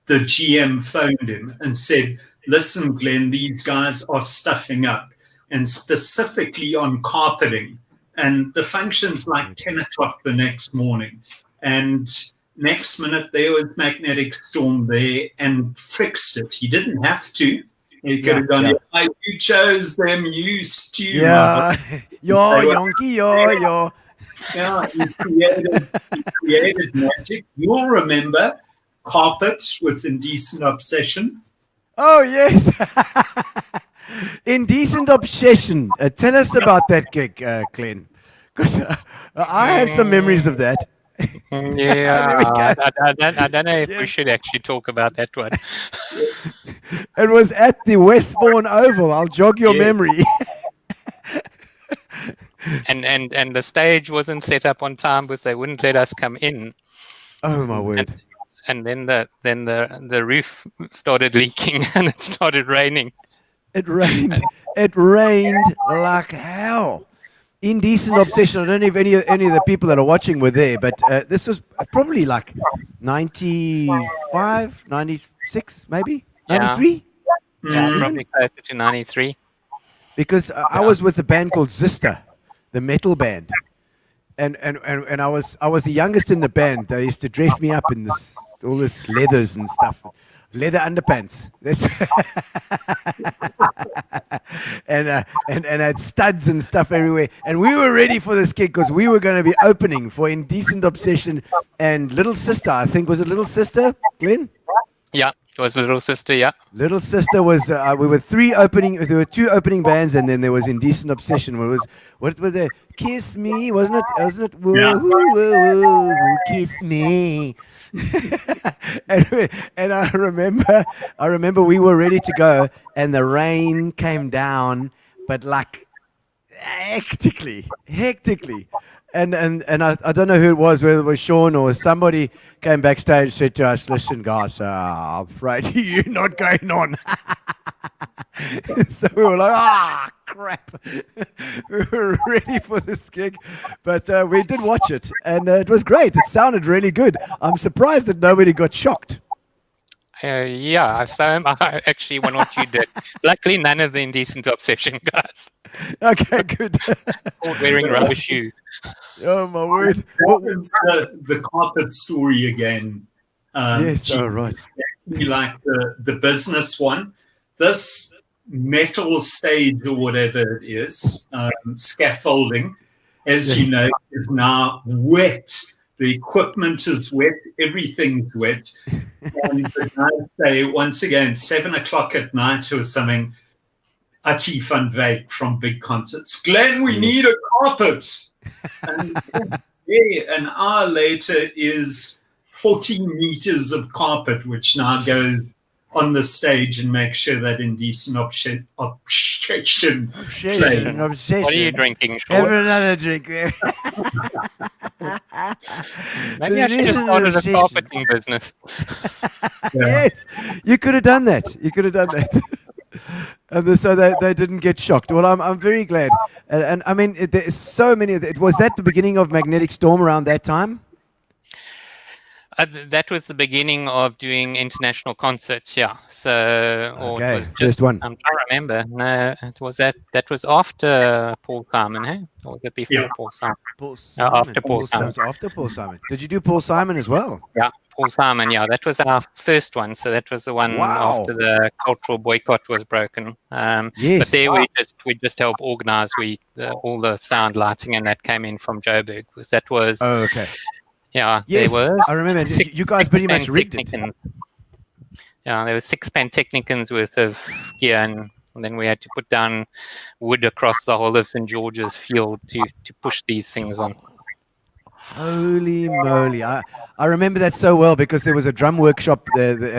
GM phoned him and said, listen, Glenn, these guys are stuffing up, and specifically on carpeting. And the function's like 10 o'clock the next morning. And next minute, there was Magnetic Storm there and fixed it. He didn't have to. He could have gone, you chose them, you Stu. Yeah, Yonky, yo. Yeah, he created magic. You'll remember Carpet with Indecent Obsession. Oh, yes. Indecent Obsession. Tell us about that gig, Glenn. Because I have some memories of that. Yeah, I don't know if we should actually talk about that one. It was at the Westbourne Oval. I'll jog your memory. and the stage wasn't set up on time because they wouldn't let us come in. Oh my word! And then the roof started leaking and it started raining. It rained. It rained like hell. Indecent Obsession. I don't know if any of the people that are watching were there, but this was probably like 95, 96, maybe 93. Yeah, probably closer to 93. Because I was with a band called Zister, the metal band, and I was the youngest in the band. They used to dress me up in all this leathers and stuff, leather underpants. And had studs and stuff everywhere. And we were ready for this gig because we were going to be opening for Indecent Obsession and Little Sister. I think, was it Little Sister, Glenn? Yeah, it was Little Sister. Yeah, Little Sister was. We were There were two opening bands, and then there was Indecent Obsession. What were they? Kiss Me, wasn't it? Wasn't it? Woo, Yeah. woo, woo, woo, kiss me. and I remember we were ready to go, and the rain came down, but like hectically. And I don't know who it was, whether it was Sean or somebody came backstage and said to us, "Listen, guys, I'm afraid you're not going on." So we were like, crap. We were ready for this gig, but we did watch it, and it was great. It sounded really good. I'm surprised that nobody got shocked. yeah. So actually, one or two did. Luckily, none of the Indecent Obsession guys. Okay, good. It's called wearing rubber shoes. Oh, my word. That was the carpet story again. Yes, right. Exactly like the business one. This metal stage or whatever it is, scaffolding, as you know, is now wet. The equipment is wet. Everything's wet. And the guys say, once again, 7 o'clock at night or something, Ati van Wyk from Big Concerts, "Glenn, we need a carpet." And an hour later is 40 meters of carpet, which now goes on the stage and makes sure that Indecent Obsession play. Obsession. What are you drinking, Have Sean? another drink there. Maybe I should have started a carpeting business. Yes, you could have done that. And so they didn't get shocked. Well, I'm very glad. And I mean, there's so many. Was that the beginning of Magnetic Storm around that time? That was the beginning of doing international concerts, yeah. So, or Okay, it was just, first one. I'm trying to remember. No, it was that was after Paul Simon, hey? Or was it before Paul Simon? After Paul Simon. It was after Paul Simon. Did you do Paul Simon as well? Yeah, Paul Simon, yeah. That was our first one. So that was the one after the cultural boycott was broken. Yes. But there we just helped organize all the sound lighting, and that came in from Joburg. That was Oh, okay. Yeah, Yes, there was. I remember. You guys pretty much rigged it. Yeah, there was 6 Pantechnicons worth of gear, and then we had to put down wood across the whole of St. George's Field to push these things on. Holy moly! I remember that so well because there was a drum workshop and they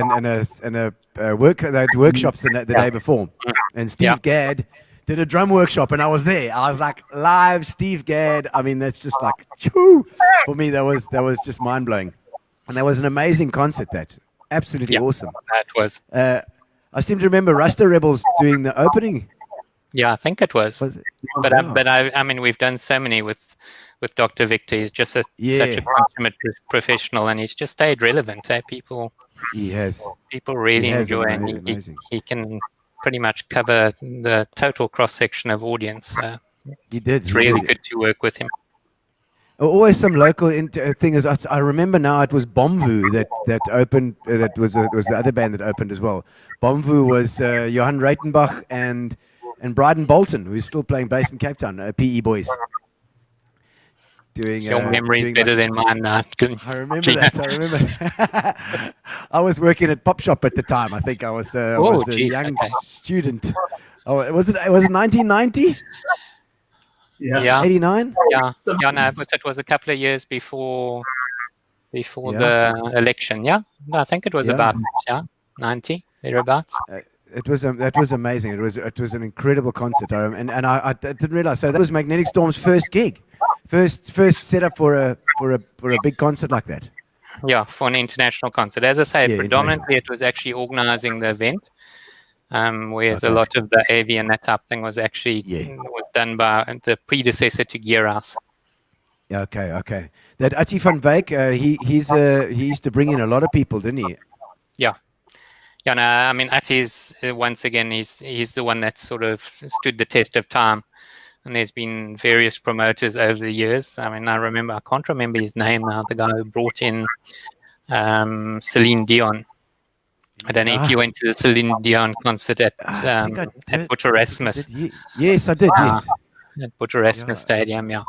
had workshops the day before, and Steve Gadd did a drum workshop, and I was there. I was like, live Steve Gadd. I mean, that's just like, choo! For me, that was just mind blowing, and that was an amazing concert. That absolutely awesome. That was. I seem to remember Rasta Rebels doing the opening. Yeah, I think it was. But I mean, we've done so many with Dr. Victor. He's just such a consummate professional, and he's just stayed relevant. People really enjoy, and he can pretty much cover the total cross section of audience. He did. It's really good to work with him. Always some local thing. I remember now it was Bomvu that opened. That was the other band that opened as well. Bomvu was Johan Reitenbach and Bryden Bolton, who's still playing bass in Cape Town. PE boys. Your memory's better than mine now. I remember that. I remember. I was working at Pop Shop at the time. I think I was a young student. Oh, was it 1990? Yeah. 89? Yeah. No, but it was a couple of years before the election. Yeah. No, I think it was about 90 thereabouts. That was amazing. It was an incredible concert. I didn't realize. So that was Magnetic Storm's first gig, first setup for a big concert like that. Yeah, for an international concert. As I say, predominantly it was actually organizing the event. Whereas a lot of the AV and that type of thing was actually was done by the predecessor to Gear House. Yeah, okay. That Ati van Wyk, he used to bring in a lot of people, didn't he? Yeah. Yeah, no, I mean, Ati's, once again, he's the one that sort of stood the test of time And there's been various promoters over the years. I mean, I can't remember his name now, the guy who brought in Celine Dion. I don't know if you went to the Celine Dion concert at Butch Erasmus. Yes, I did, yes. At Butch Erasmus Stadium, yeah.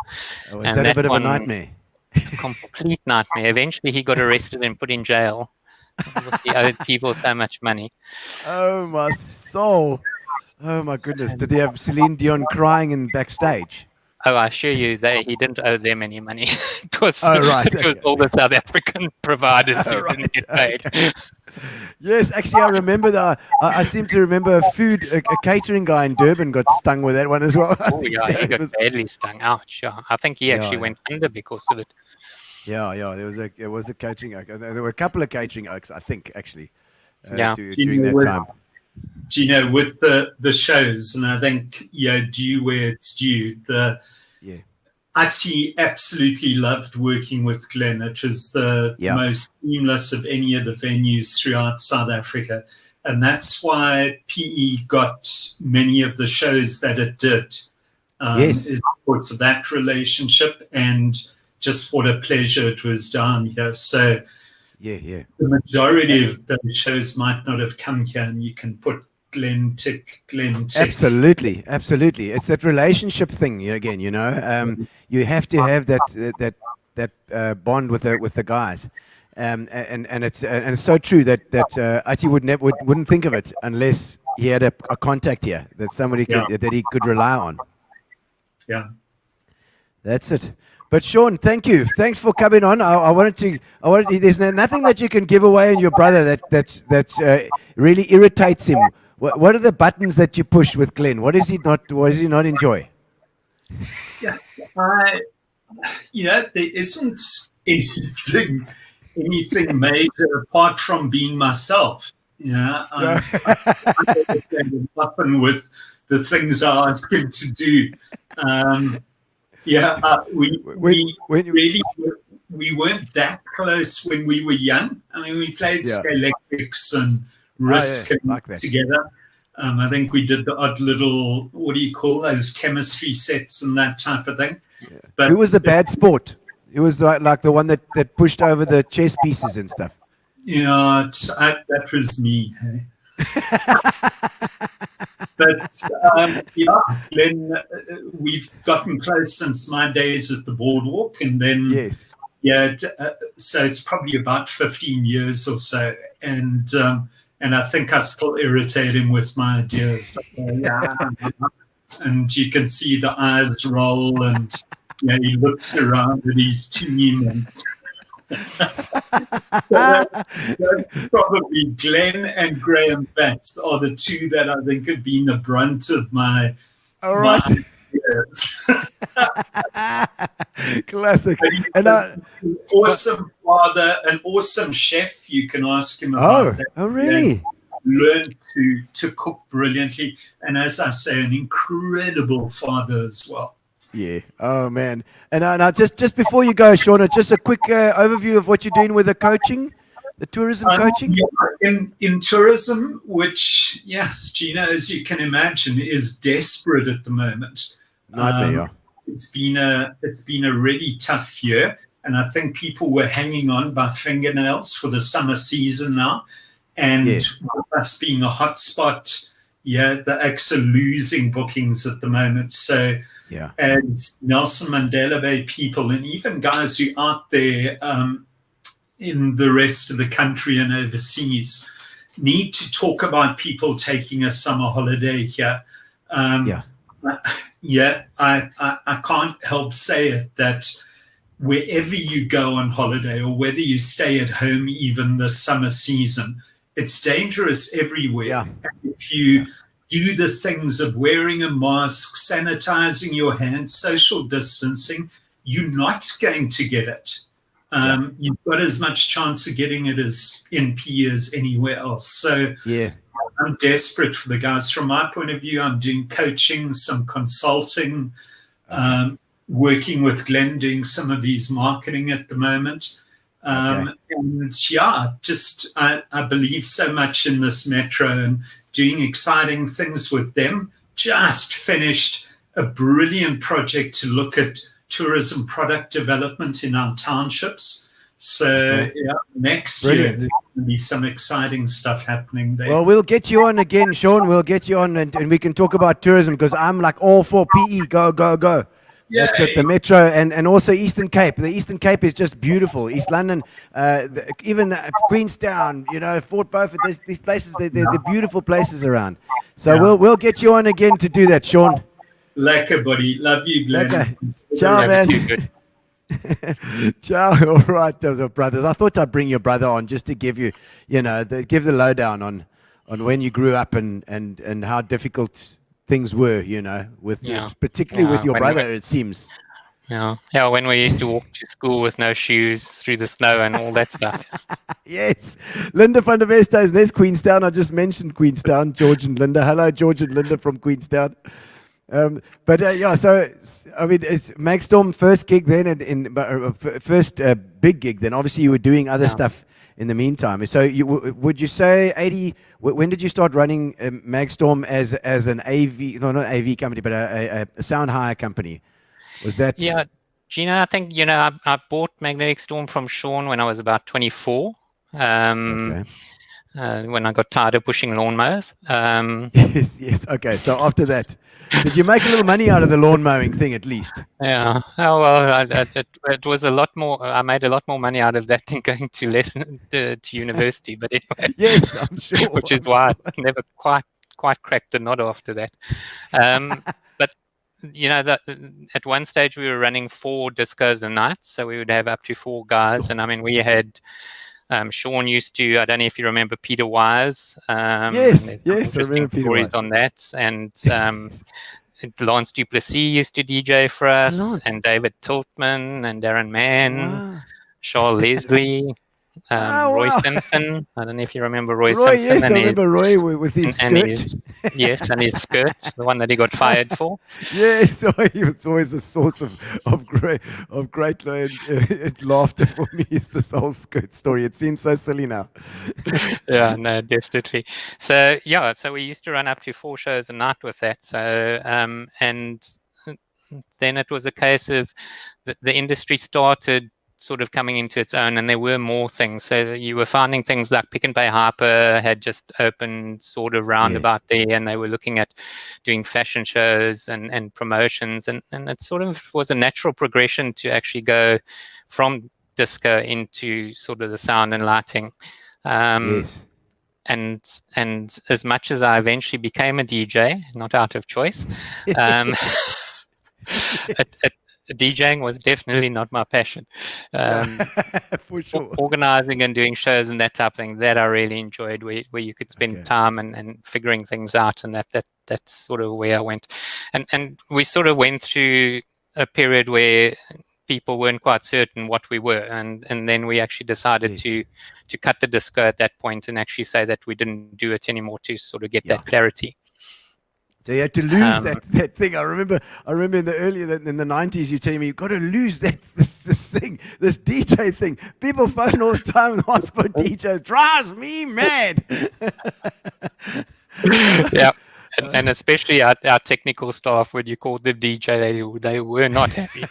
Was that a bit of a nightmare? Complete nightmare. Eventually he got arrested and put in jail. He owed people so much money. Oh, my soul. Oh, my goodness. Did he have Celine Dion crying in backstage? Oh, I assure you, he didn't owe them any money. It was all the South African providers who didn't get paid. Okay. Yes, actually, I remember that. I seem to remember a catering guy in Durban got stung with that one as well. Oh, yeah, he got badly stung. Ouch. Yeah. I think he actually went under because of it. Yeah. There was a catering oak. There were a couple of catering oaks, I think, actually, during that time. Gino, with the shows, and I think, due where it's due, I absolutely loved working with Glenn. It was the most seamless of any of the venues throughout South Africa. And that's why PE got many of the shows that it did. Is because of that relationship, and just what a pleasure it was down here. So the majority of those shows might not have come here, and you can put Glenn tick. Absolutely. It's that relationship thing again. You have to have that bond with the guys, and it's so true that Ati wouldn't think of it unless he had a contact here that somebody that he could rely on. Yeah, that's it. But Sean, thank you. Thanks for coming on. I wanted. There's nothing that you can give away in your brother that really irritates him. What are the buttons that you push with Glenn? What does he not enjoy? Yeah, there isn't anything major apart from being myself. I'm often with the things I ask him to do. We weren't that close when we were young. I mean, we played Scalextrics and Risk together. I think we did the odd little, what do you call those, chemistry sets and that type of thing. Yeah. But who was the bad sport? It was like the one that pushed over the chess pieces and stuff. Yeah, that was me. Hey? But Glenn, we've gotten close since my days at the boardwalk, and then so it's probably about 15 years or so, and I think I still irritate him with my ideas. And you can see the eyes roll, and he looks around at his team, and probably Glenn and Graham Batts are the two that I think have been the brunt of my years. Classic. And an awesome father, an awesome chef. You can ask him about that. Oh, really? Learned to cook brilliantly, and as I say, an incredible father as well. Yeah. Oh, man. And now just before you go, Shauna, just a quick overview of what you're doing with the coaching, the tourism coaching. In tourism, which, yes, Gino, as you can imagine, is desperate at the moment. It's been a really tough year, and I think people were hanging on by fingernails for the summer season now. And with us being a hotspot, the X are losing bookings at the moment. So as Nelson Mandela Bay people, and even guys who are out there in the rest of the country and overseas, need to talk about people taking a summer holiday here. I can't help say it, that wherever you go on holiday, or whether you stay at home even this summer season, it's dangerous everywhere. If you do the things of wearing a mask, sanitizing your hands, social distancing, you're not going to get it. You've got as much chance of getting it as NP as anywhere else. So I'm desperate for the guys. From my point of view, I'm doing coaching, some consulting, working with Glenn, doing some of his marketing at the moment. And I believe so much in this metro and doing exciting things with them. Just finished a brilliant project to look at tourism product development in our townships. So next year there's going to be some exciting stuff happening there. Well, we'll get you on again, Sean. We'll get you on and we can talk about tourism because I'm like all for PE. Go, go, go. That's at the Metro and also Eastern Cape. The Eastern Cape is just beautiful. East London, even Queenstown, Fort Beaufort. These places, they're beautiful places around. So we'll get you on again to do that, Sean. Lekker, buddy. Love you, Glenn. Okay. Ciao, man. Ciao. All right, those are brothers. I thought I'd bring your brother on just to give you, give the lowdown on when you grew up and how difficult things were, particularly with your brother, it seems. Yeah, when we used to walk to school with no shoes through the snow and all that stuff. Yes. Linda van der Westhuis, there's Queenstown. I just mentioned Queenstown, George and Linda. Hello, George and Linda from Queenstown. So I mean, it's Magstorm first gig then, first big gig. Then obviously you were doing other stuff in the meantime. So would you say 80? When did you start running Magstorm as an AV? No, not AV company, but a sound hire company. Was that? Yeah, Gino. I think I bought Magnetic Storm from Sean when I was about 24. When I got tired of pushing lawnmowers. Yes. Okay. So after that, did you make a little money out of the lawn mowing thing at least? Yeah. Oh well, it was a lot more. I made a lot more money out of that than going to university. But anyway. Yes, I'm sure. Which is why I never quite cracked the nod after that. But at one stage we were running 4 discos a night, so we would have up to 4 guys, and I mean we had. Sean used to, I don't know if you remember Peter Wise. Yes, I remember Peter stories Wise. on that. And Lance Duplessis used to DJ for us, and David Tiltman, and Darren Mann, Charles Leslie, Roy Simpson. I don't know if you remember Roy Simpson. Yes, I remember Roy with his skirt. And his skirt, the one that he got fired for. Yes, he was always a source of great laughter for me. Is this whole skirt story? It seems so silly now. Yeah, no, definitely. So we used to run up to 4 shows a night with that. So and then it was a case of the industry started sort of coming into its own, and there were more things. So you were finding things like Pick and Pay Hyper had just opened sort of roundabout there, and they were looking at doing fashion shows and promotions, and it sort of was a natural progression to actually go from disco into sort of the sound and lighting. Yes. And as much as I eventually became a DJ, not out of choice, DJing was definitely not my passion. For sure. Organizing and doing shows and that type of thing, that I really enjoyed, where you could spend time and figuring things out, and that's sort of where I went. And we sort of went through a period where people weren't quite certain what we were, and then we actually decided to cut the disco at that point and actually say that we didn't do it anymore to sort of get that clarity. So you had to lose that thing. I remember in the 90s, you telling me you've got to lose this thing, this DJ thing. People phone all the time and ask for DJs. Drives me mad. Yeah. And especially our technical staff, when you called them DJ, they were not happy.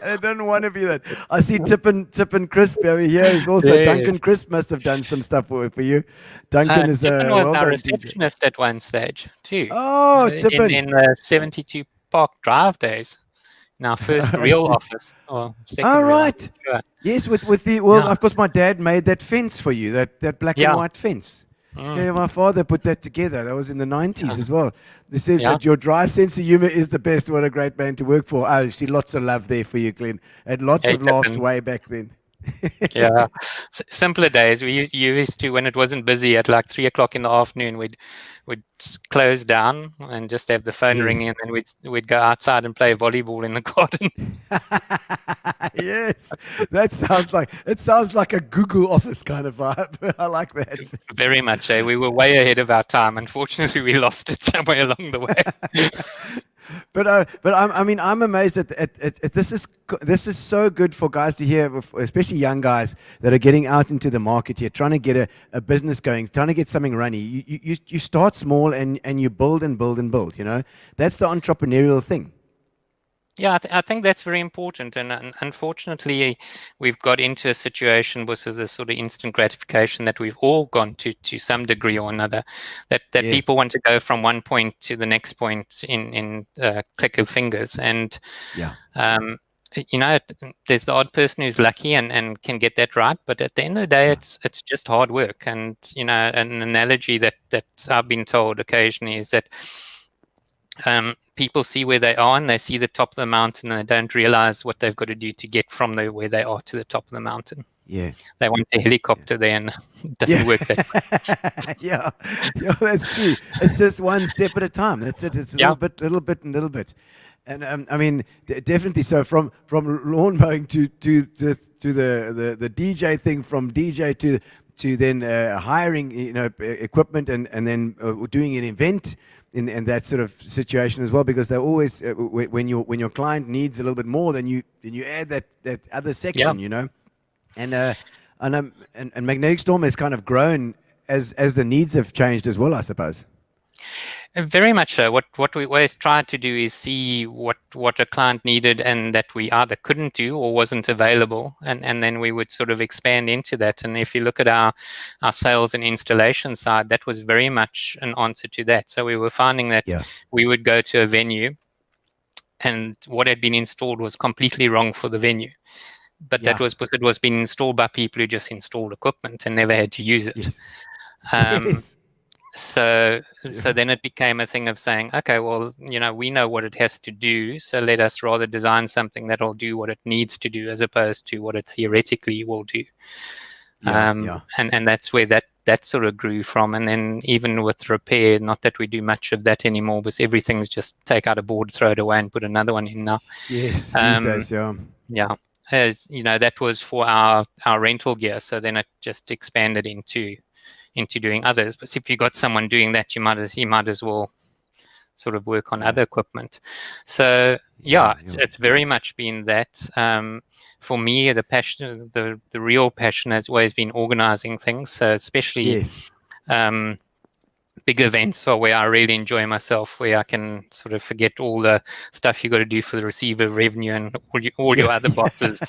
They didn't want to be that. I see Tip and Crisp over here is also. Yes. Duncan Crisp must have done some stuff for you. Duncan is Tippin was our receptionist DJ. At one stage too. Oh, Tippin. In the 72 Park Drive days. In our first real office. Or second right. Office. Yes, with the of course my dad made that fence for you, that black and white fence. Yeah, my father put that together. That was in the 90s as well. This says that your dry sense of humor is the best. What a great man to work for. Oh, see, lots of love there for you, Glenn. And lots of laughs way back then. Yeah, simpler days. We used to, when it wasn't busy at like 3 o'clock in the afternoon, we'd close down and just have the phone ringing, and then we'd go outside and play volleyball in the garden. Yes, it sounds like a Google office kind of vibe. I like that. Very much. We were way ahead of our time. Unfortunately, we lost it somewhere along the way. I'm amazed at this is so good for guys to hear, especially young guys that are getting out into the market here, trying to get a business going, trying to get something running. You start small and you build and build and build. That's the entrepreneurial thing. Yeah, I think that's very important. And unfortunately, we've got into a situation with the sort of instant gratification that we've all gone to some degree or another, that people want to go from one point to the next point in a click of fingers. And, there's the odd person who's lucky and can get that right. But at the end of the day, it's just hard work. And, an analogy that I've been told occasionally is that people see where they are and they see the top of the mountain and they don't realize what they've got to do to get from where they are to the top of the mountain. Yeah. They want a helicopter there and it doesn't work that way. yeah, that's true. It's just one step at a time. That's it. It's little bit. And definitely. So from lawn mowing to the DJ thing, from DJ to then hiring equipment and then doing an event in that sort of situation as well, because they're always when your client needs a little bit more, then you add that other section, and Magnetic Storm has kind of grown as the needs have changed as well, I suppose. Very much so. What we always try to do is see what a client needed and that we either couldn't do or wasn't available, and then we would sort of expand into that. And if you look at our sales and installation side, that was very much an answer to that. So we were finding that we would go to a venue and what had been installed was completely wrong for the venue. But that was because it was being installed by people who just installed equipment and never had to use it. Yes. Yes. So then it became a thing of saying, okay, well, we know what it has to do, so let us rather design something that'll do what it needs to do as opposed to what it theoretically will do. And that's where that sort of grew from. And then even with repair, not that we do much of that anymore, but everything's just take out a board, throw it away and put another one in now. Yes, these days, Yeah. As that was for our rental gear. So then it just expanded into doing others. But if you got someone doing that, you might as well sort of work on other equipment. So it's very much been that. For me, the passion, the real passion has always been organizing things. So especially big events are where I really enjoy myself, where I can sort of forget all the stuff you got to do for the receiver revenue and all your other bosses.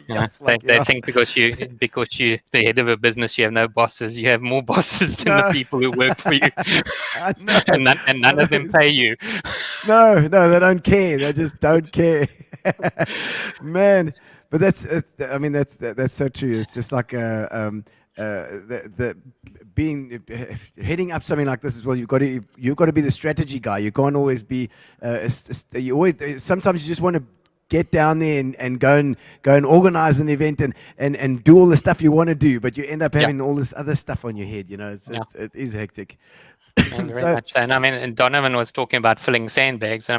They think because you're the head of a business, you have no bosses. You have more bosses than the people who work for you, and none of them pay you. No, they don't care. They just don't care, man. But that's so true. It's just like heading up something like this as well. You've got to be the strategy guy. You can't always be. Sometimes you just want to get down there and go and organize an event and do all the stuff you want to do, but you end up having all this other stuff on your head. It is hectic. Very much so. And Donovan was talking about filling sandbags.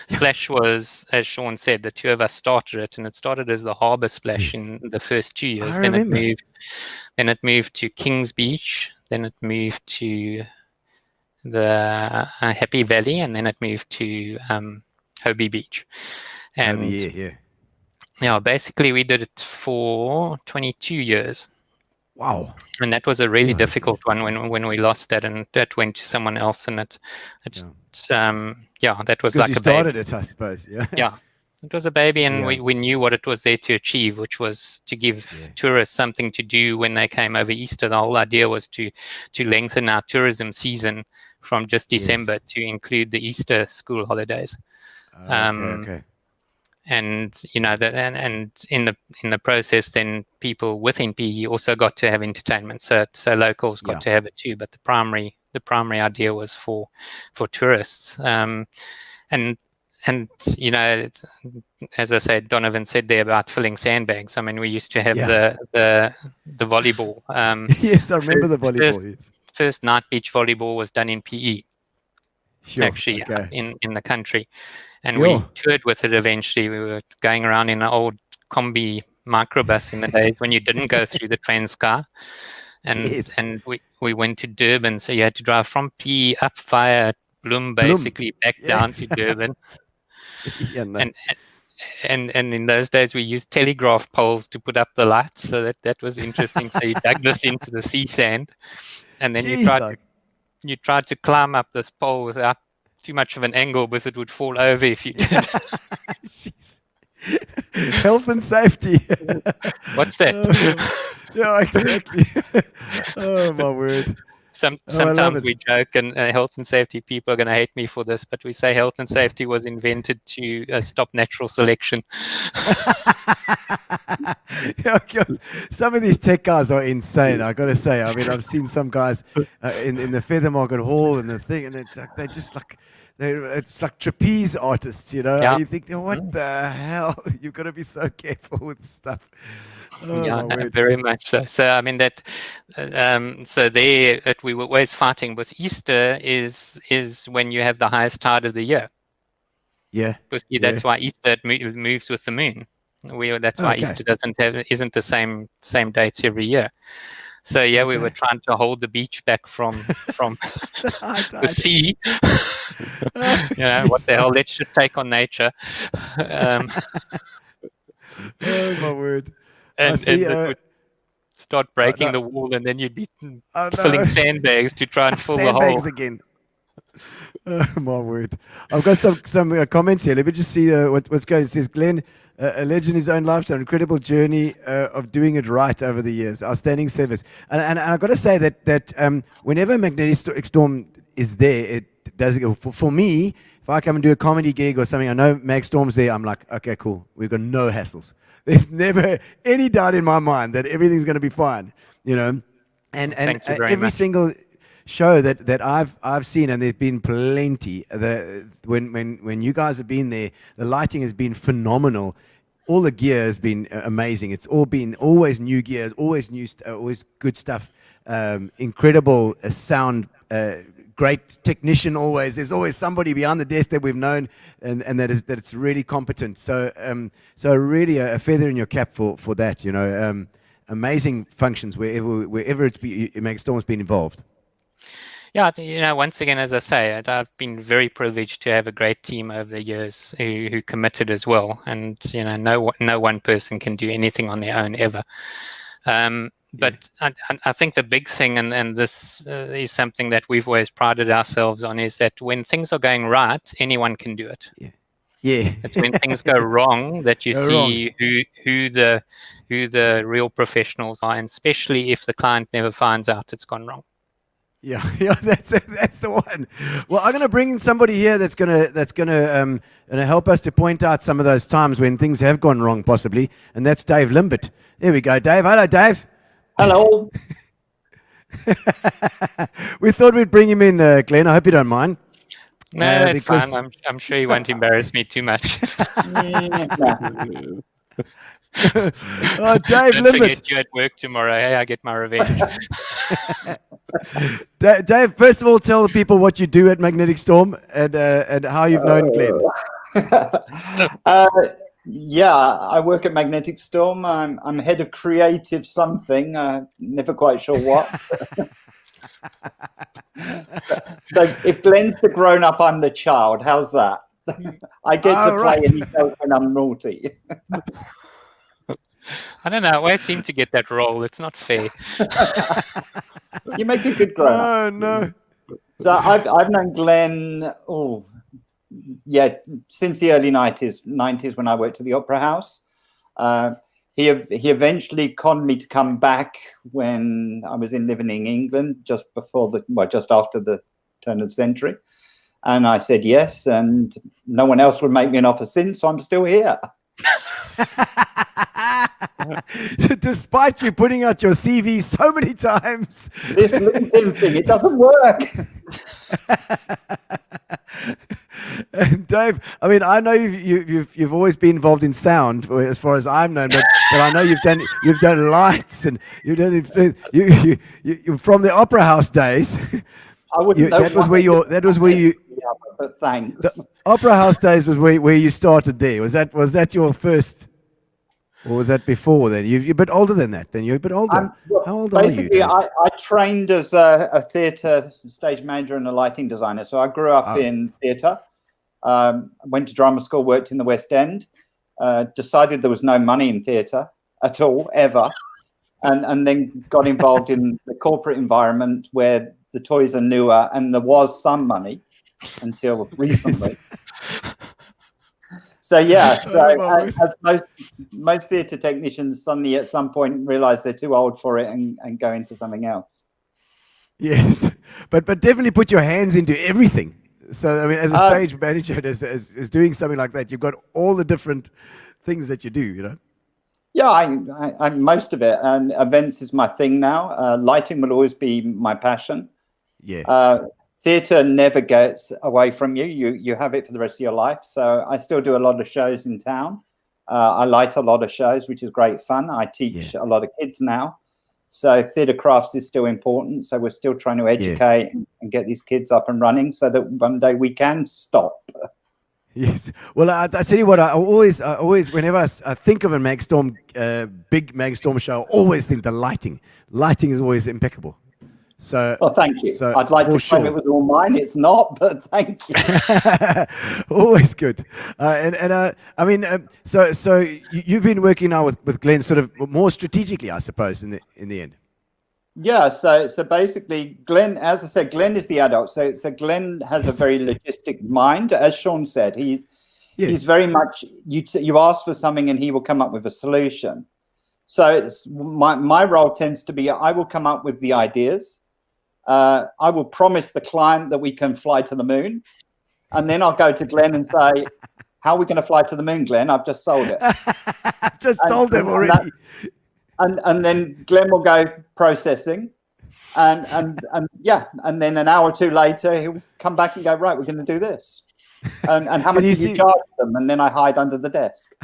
Splash was, as Sean said, the two of us started it, and it started as the Harbour Splash in the first 2 years. Then it moved to Kings Beach. Then it moved to the Happy Valley, and then it moved to Hobie Beach. And basically we did it for 22 years. Wow. And that was a really difficult one when we lost that, and that went to someone else, and that was like a baby. You started it, I suppose. Yeah. It was a baby, and we knew what it was there to achieve, which was to give tourists something to do when they came over Easter. The whole idea was to lengthen our tourism season from just December to include the Easter school holidays. Okay. And and in the process, then people within PE also got to have entertainment. So locals got to have it too. But the primary idea was for tourists. And as I said, Donovan said there about filling sandbags. We used to have the volleyball. Yes, I remember the volleyball. First night beach volleyball was done in PE. Sure. Actually, in the country. And we toured with it eventually. We were going around in an old combi microbus in the days when you didn't go through the Transcar. And we went to Durban. So you had to drive from PE up via Bloem basically back down to Durban. Yeah, no. And in those days we used telegraph poles to put up the lights, so that was interesting. So you dug this into the sea sand, and then you tried to climb up this pole without too much of an angle, because it would fall over if you did. Jeez. Health and safety. What's that? Yeah, exactly. Oh my word. Sometimes we joke, and health and safety people are going to hate me for this, but we say health and safety was invented to stop natural selection. Yeah, some of these tech guys are insane. I got to say. I mean, I've seen some guys in the Feather Market Hall and the thing, and it's like it's like trapeze artists, you know. Yeah. You think, what the hell? You've got to be so careful with stuff. Oh, yeah, no, very much so. So I mean that. So there, we were always fighting with Easter is when you have the highest tide of the year. Yeah. Because that's why Easter moves with the moon. That's why Easter isn't the same dates every year. So yeah, we were trying to hold the beach back from the sea. What the hell? Let's just take on nature. Oh my word! And it would start breaking the wall, and then you'd be filling sandbags to try and fill the hole. Sandbags again. Oh my word! I've got some comments here. Let me just see what's going. It says Glenn, a legend in his own lifestyle, incredible journey of doing it right over the years. Outstanding service. And I've got to say that whenever Magnetic Storm is there, it does for me. If I come and do a comedy gig or something, I know Mag Storm's there. I'm like, okay, cool. We've got no hassles. There's never any doubt in my mind that everything's going to be fine, you know. And every single show that I've seen, and there's been plenty. When you guys have been there, the lighting has been phenomenal. All the gear has been amazing. It's all been always new gears, always always good stuff. Incredible sound. Great technician always. There's always somebody behind the desk that we've known, and that it's really competent. So really a feather in your cap for that. You know, amazing functions wherever Mag Storm's been involved. Yeah, once again, as I say, I've been very privileged to have a great team over the years who committed as well. And no one person can do anything on their own ever. But I think the big thing, and this is something that we've always prided ourselves on, is that when things are going right, anyone can do it. Yeah. It's when things go wrong that you see who the real professionals are, and especially if the client never finds out it's gone wrong. Yeah, that's the one. Well, I'm going to bring in somebody here that's gonna help us to point out some of those times when things have gone wrong, possibly, and that's Dave Limbert. There we go, Dave. Hello, Dave. Hello. We thought we'd bring him in, Glenn. I hope you don't mind. No, it's fine. I'm sure he won't embarrass me too much. Oh, Dave Don't Limbert. forget you at work tomorrow. Hey, I get my revenge. Dave, first of all, tell the people what you do at Magnetic Storm and how you've known Glenn. Yeah, I work at Magnetic Storm. I'm head of creative something. Never quite sure what. So if Glenn's the grown-up, I'm the child. How's that? I get to play and he tells when I'm naughty. I don't know. I always seem to get that role. It's not fair. You make a good grown-up. Oh, no. So I've known Glenn, since the early 90s when I worked at the Opera House. He eventually conned me to come back when I was living in England just after the turn of the century. And I said yes, and no one else would make me an offer since, so I'm still here. Despite you putting out your CV so many times. This LinkedIn thing, it doesn't work. And Dave, I mean, I know you've always been involved in sound, as far as I've known, but I know you've done lights, and you've done you from the Opera House days. I wouldn't know. That was where you. But thanks. The Opera House days was where you started there. Was that your first? Or was that before then? You're a bit older than that. Then you're a bit older. How old are you? Basically, I trained as a theatre stage manager and a lighting designer. So I grew up in theatre. Went to drama school, worked in the West End. Decided there was no money in theatre at all, ever. And then got involved in the corporate environment where the toys are newer and there was some money until recently. So yeah, as most theatre technicians suddenly at some point realize they're too old for it and go into something else. Yes, but definitely put your hands into everything. So I mean, as a stage manager, as doing something like that, you've got all the different things that you do, you know. Yeah, I'm most of it, and events is my thing now. Lighting will always be my passion. Yeah. Theatre never gets away from you. You have it for the rest of your life. So I still do a lot of shows in town. I light a lot of shows, which is great fun. I teach a lot of kids now. So theatre crafts is still important. So we're still trying to educate and get these kids up and running so that one day we can stop. Yes. Well, I tell you what, I always, whenever I think of a Magstorm, big Magstorm show, I always think the lighting. Lighting is always impeccable. So, well, thank you. So I'd like to claim it was all mine. It's not, but thank you. Always good. I mean, so you've been working now with Glenn, sort of more strategically, I suppose, in the end. Yeah, so basically, Glenn, as I said, Glenn is the adult. So Glenn has a very logistic mind, as Sean said. He's very much you ask for something and he will come up with a solution. So my role tends to be I will come up with the ideas. I will promise the client that we can fly to the moon, and then I'll go to Glenn and say, "How are we going to fly to the moon, Glenn? I've just sold it." I've just told them already. And then Glenn will go processing, and then an hour or two later he'll come back and go, right, we're going to do this, and how much do you charge them? And then I hide under the desk.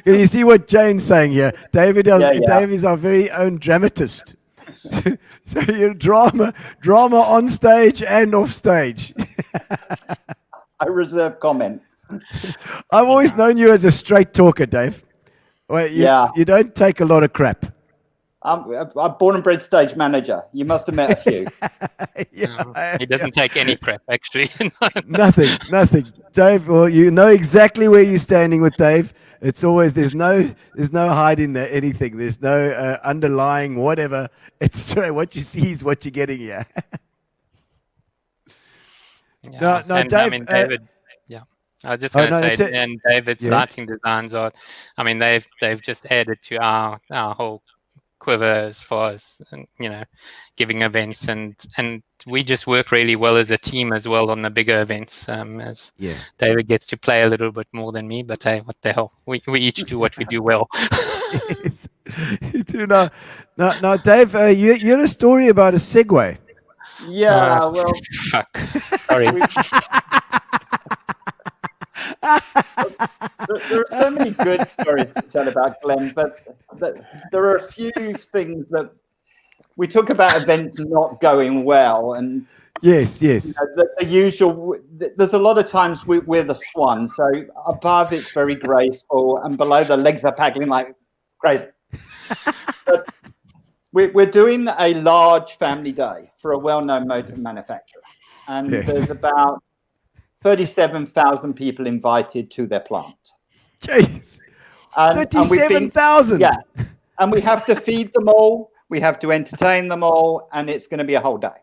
Can you see what Jane's saying here? David is our very own dramatist. So you're drama on stage and off stage. I reserve comment. I've always known you as a straight talker, Dave. Well, you don't take a lot of crap. I'm born and bred stage manager. You must have met a few. He doesn't take any crap, actually. Nothing. Dave, well, you know exactly where you're standing with Dave. It's always there's no hiding there anything. There's no underlying whatever. It's straight. What you see is what you're getting here. No, Dave. I mean, David. I was just going to say, and David's lighting designs are, I mean, they've just added to our whole quiver as far as, you know, giving events, and we just work really well as a team as well on the bigger events. As David gets to play a little bit more than me, but hey, what the hell? We each do what we do well. Yes. You do now, Dave. You had a story about a Segway. Yeah, well, fuck. Sorry. There are so many good stories to tell about Glenn, but there are a few things that we talk about events not going well, and yes, you know, the usual. There's a lot of times we're the swan, so above it's very graceful, and below the legs are paddling like crazy. But we're doing a large family day for a well-known motor manufacturer, and there's about 37,000 people invited to their plant. Jeez. 37,000. Yeah. And we have to feed them all. We have to entertain them all. And it's going to be a whole day.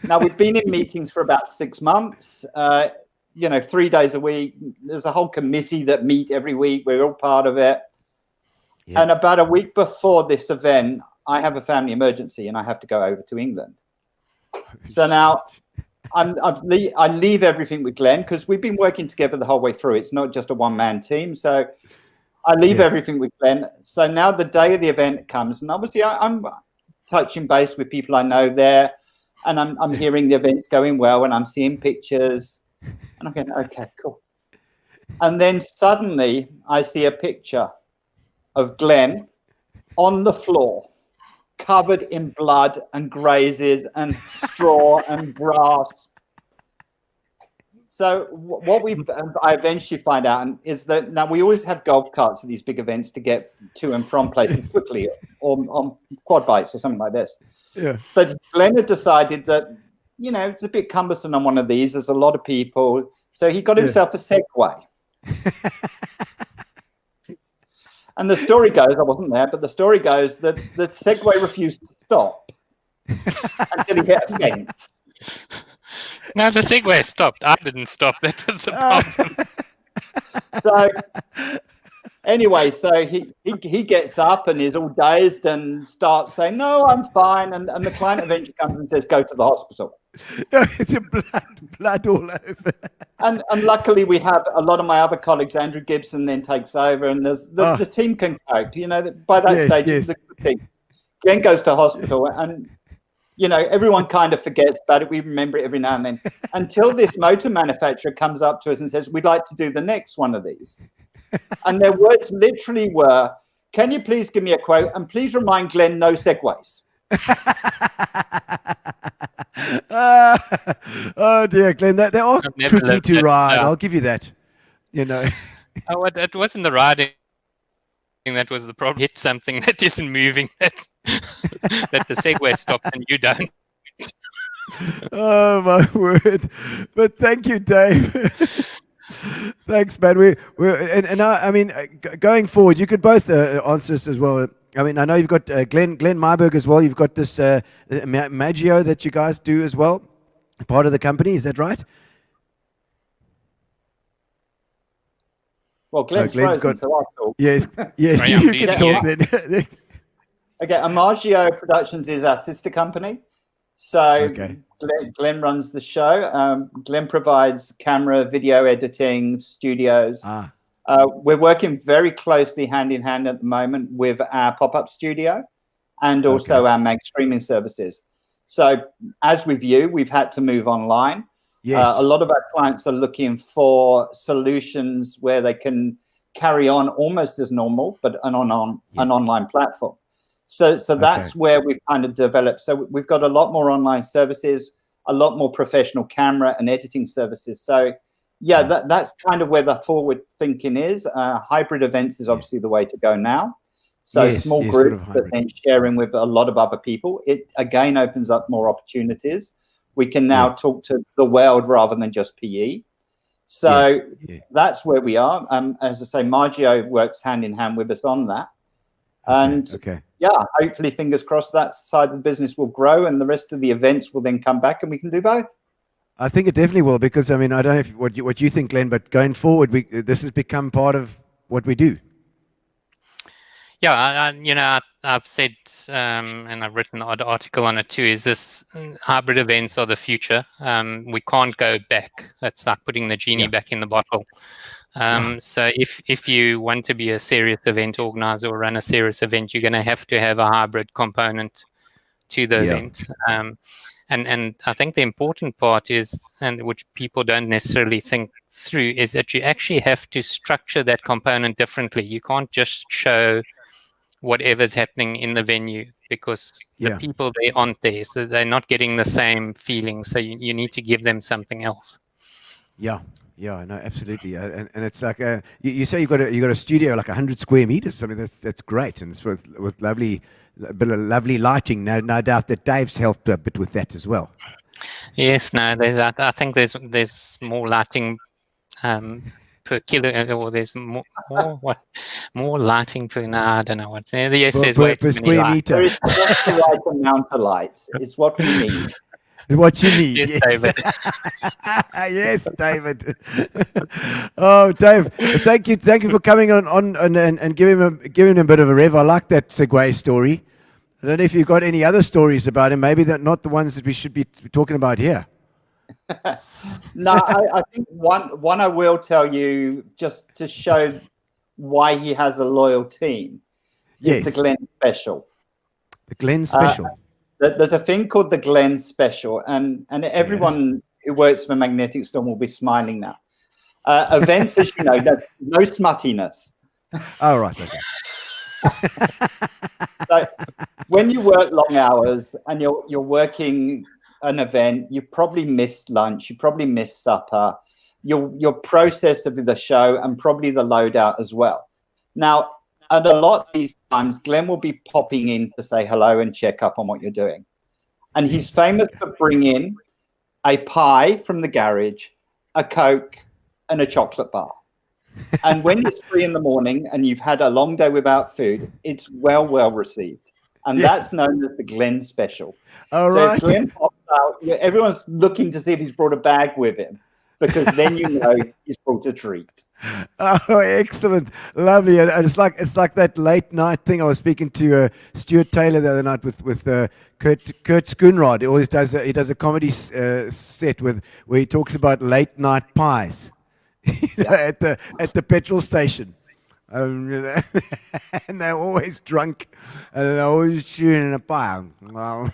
Now, we've been in meetings for about 6 months, 3 days a week. There's a whole committee that meet every week. We're all part of it. Yeah. And about a week before this event, I have a family emergency and I have to go over to England. So now I leave everything with Glenn because we've been working together the whole way through. It's not just a one-man team. So I leave everything with Glenn. So now the day of the event comes, and obviously I'm touching base with people I know there, and I'm hearing the event's going well, and I'm seeing pictures, and I'm going, okay, cool. And then suddenly I see a picture of Glenn on the floor, covered in blood and grazes and straw and grass. So what I eventually find out is that now we always have golf carts at these big events to get to and from places quickly, or on quad bikes or something like this. Yeah. But Glenn had decided that, it's a bit cumbersome on one of these. There's a lot of people. So he got himself a Segway. And the story goes, I wasn't there, but the story goes that the Segway refused to stop until he hit a fence. No, the Segway stopped. I didn't stop. That was the problem. So anyway, so he gets up and is all dazed and starts saying, "No, I'm fine." And the client eventually comes and says, "Go to the hospital." It's blood all over. And luckily we have a lot of my other colleagues. Andrew Gibson then takes over, and there's the team can cope. By that stage, it's a good thing. Glenn goes to hospital, and everyone kind of forgets about it. We remember it every now and then until this motor manufacturer comes up to us and says, "We'd like to do the next one of these." And their words literally were, "Can you please give me a quote? And please remind Glenn no Segways." Oh dear, Glenn, they are tricky to ride. I'll give you that. Oh, it wasn't the riding that was the problem. Hit something that isn't moving, that the Segway stopped and you don't. Oh my word! But thank you, Dave. Thanks, man. I mean, going forward, you could both answer this as well. I mean, I know you've got Glenn Myberg as well. You've got this Maggio that you guys do as well, part of the company. Is that right? Well, Glenn's frozen, so I'll talk. Yes, you can talk then. Okay, Amagio Productions is our sister company. So Glenn runs the show. Glenn provides camera, video editing, studios. We're working very closely hand in hand at the moment with our pop-up studio and also our mag streaming services. So as with you, we've had to move online. Yes. A lot of our clients are looking for solutions where they can carry on almost as normal, but an online platform. So that's where we've kind of developed. So we've got a lot more online services, a lot more professional camera and editing services. So that's kind of where the forward thinking is. Hybrid events is obviously the way to go now. So small groups, but then sharing with a lot of other people. It again opens up more opportunities. We can now talk to the world rather than just PE. So that's where we are. As I say, Maggio works hand in hand with us on that. And hopefully, fingers crossed, that side of the business will grow and the rest of the events will then come back and we can do both. I think it definitely will, because I mean, I don't know what you think, Glenn, but going forward, this has become part of what we do. Yeah, I've said, and I've written an article on it too, is this hybrid events are the future. We can't go back. That's like putting the genie back in the bottle. So if you want to be a serious event organizer or run a serious event, you're going to have a hybrid component to the event. And I think the important part is, and which people don't necessarily think through, is that you actually have to structure that component differently. You can't just show whatever's happening in the venue, because the people there aren't there, so they're not getting the same feeling. So you need to give them something else. Yeah, no, absolutely. And it's like you say you got a studio like 100 square meters. I mean, that's great, and it's with lovely lighting. No doubt that Dave's helped a bit with that as well. Yes, no, I think there's more lighting per kilo, or there's more lighting per. No, I don't know what. Yes, there's way too many lights. There is just the right amount of lights. It's what we need. What you need. Yes, David. Yes, David. Oh, Dave, thank you for coming on and giving him a bit of a rev. I like that Segway story. I don't know if you've got any other stories about him. Maybe they're not the ones that we should be talking about here. No, I think one I will tell you, just to show why he has a loyal team, is the Glenn Special. The Glenn Special. There's a thing called the Glenn Special, and everyone who works for Magnetic Storm will be smiling now. Events, as you know, there's no smuttiness. Oh, right. Okay. So when you work long hours and you're working an event, you probably missed lunch, you probably missed supper. your process of the show, and probably the loadout as well. Now, at a lot of these times, Glenn will be popping in to say hello and check up on what you're doing. And he's famous for bringing a pie from the garage, a Coke, and a chocolate bar. And when it's 3 a.m. and you've had a long day without food, it's well received. And that's known as the Glenn special. All so right. if Glenn pops out, everyone's looking to see if he's brought a bag with him, because then you know he's brought a treat. Oh, excellent, lovely, and it's like that late night thing. I was speaking to Stuart Taylor the other night with Kurt Schoonrod. He always does a comedy set where he talks about late night pies, at the petrol station. And they're always drunk, and they're always chewing a pie. Well,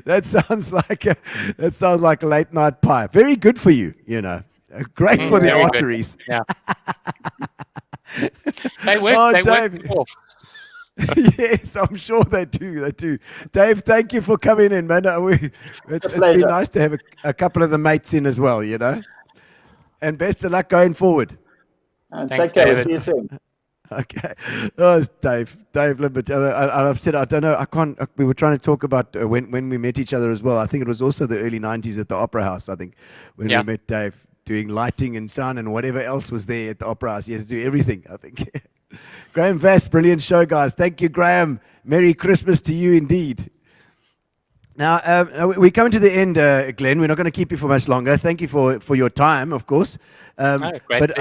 that sounds like a late night pie. Very good for you, Great for the arteries. Good. Yeah. They work. Work off. Yes, I'm sure they do. Dave, thank you for coming in, man. It's been nice to have a couple of the mates in as well, And best of luck going forward. And take care. We'll see you soon. Okay. Oh, it's Dave Limbert. I've said, I don't know, I can't, we were trying to talk about when we met each other as well. I think it was also the early 90s at the Opera House, I think, when we met Dave, doing lighting and sound and whatever else was there at the Opera House. He had to do everything, I think. Graham Vass, brilliant show, guys. Thank you, Graham. Merry Christmas to you indeed. Now, we're coming to the end, Glenn. We're not going to keep you for much longer. Thank you for your time, of course. Great.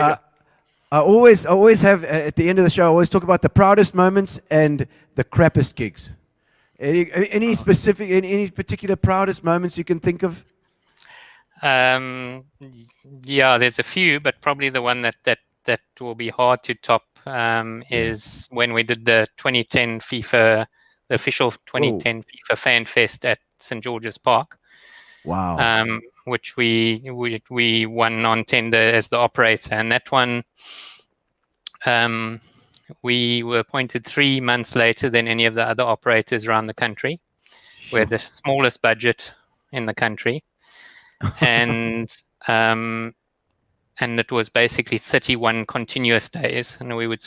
I always have, at the end of the show, I always talk about the proudest moments and the crappiest gigs. Any particular proudest moments you can think of? Yeah, there's a few, but probably the one that will be hard to top is when we did the 2010 FIFA, the official 2010 FIFA Fan Fest at St. George's Park. Wow. Which we won on tender as the operator, and that one we were appointed 3 months later than any of the other operators around the country. Sure. We're the smallest budget in the country. And it was basically 31 continuous days, and we'd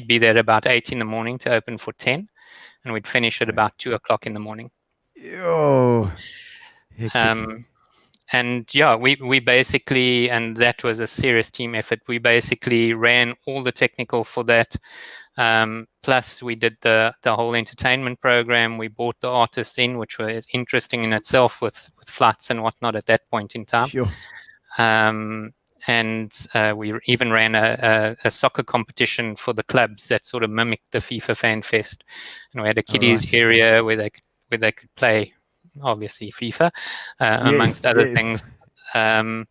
be there about 8 in the morning to open for 10, and we'd finish at about 2 o'clock in the morning. Oh. And yeah, we basically, and that was a serious team effort. We basically ran all the technical for that. Plus we did the whole entertainment program. We brought the artists in, which was interesting in itself with flights and whatnot at that point in time. Sure. And we even ran a soccer competition for the clubs that sort of mimicked the FIFA Fan Fest. And we had a kiddies area where they could play, obviously, FIFA, amongst other things. And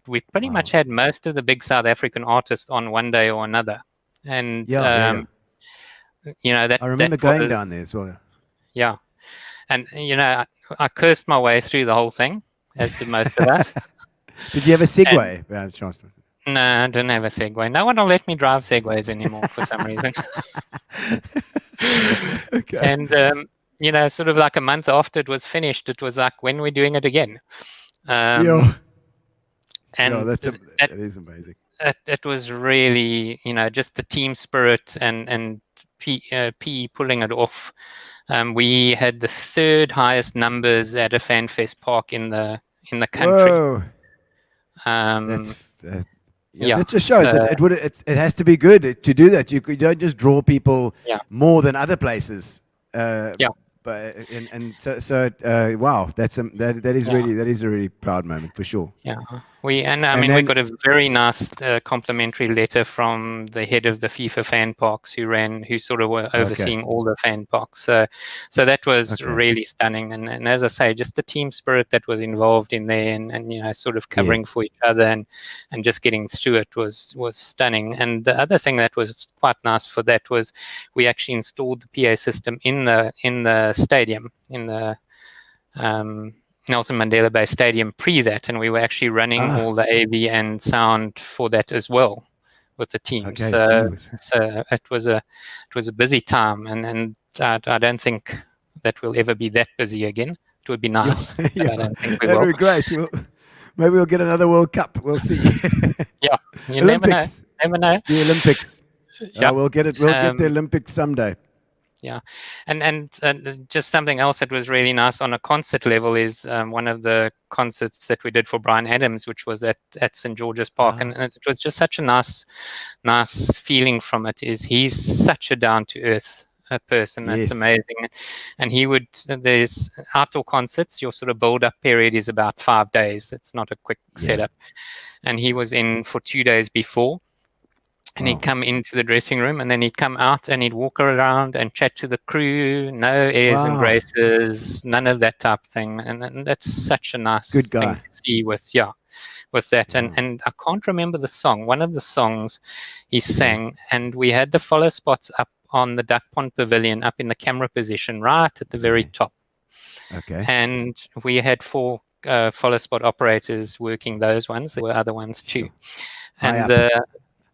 we pretty much had most of the big South African artists on one day or another. And that I remember going down there as well. Yeah, and I cursed my way through the whole thing, as did most of us. Did you have a Segway? No, I didn't have a Segway. No one will let me drive Segways anymore for some reason. Okay. And sort of like a month after it was finished, it was like, when are we doing it again? And that is amazing. It was really, just the team spirit and PE pulling it off. We had the 3rd highest numbers at a Fan Fest park in the country. Whoa. That just shows it has to be good to do that. You don't just draw people more than other places. But wow, that is a really proud moment for sure. Yeah, we got a very nice complimentary letter from the head of the FIFA fan parks who sort of were overseeing all the fan parks. So that was really stunning. And as I say, just the team spirit that was involved in there, and sort of covering for each other and just getting through it was stunning. And the other thing that was quite nice for that was we actually installed the PA system in the stadium, in the Nelson Mandela Bay Stadium that, and we were actually running all the AV and sound for that as well with the team. So it was a busy time, and I don't think that we'll ever be that busy again. It would be nice. But I don't think we That'd will. be great. Maybe we'll get another World Cup. We'll see. Yeah, you never know. Never know. The Olympics. Yeah. We'll get it. We'll get the Olympics someday. Yeah, and just something else that was really nice on a concert level is one of the concerts that we did for Bryan Adams, which was at St. George's Park, and it was just such a nice feeling from it. Is he's such a down to earth person. That's amazing. And he would, there's outdoor concerts, your sort of build up period is about 5 days. It's not a quick setup. And he was in for 2 days before. And he'd come into the dressing room, and then he'd come out and he'd walk around and chat to the crew. No airs and graces, none of that type of thing. And that's such a nice thing to see with that. And I can't remember the song. One of the songs he sang, and we had the follow spots up on the Duck Pond Pavilion, up in the camera position, right at the very top. Okay. And we had 4 follow spot operators working those ones. There were other ones too.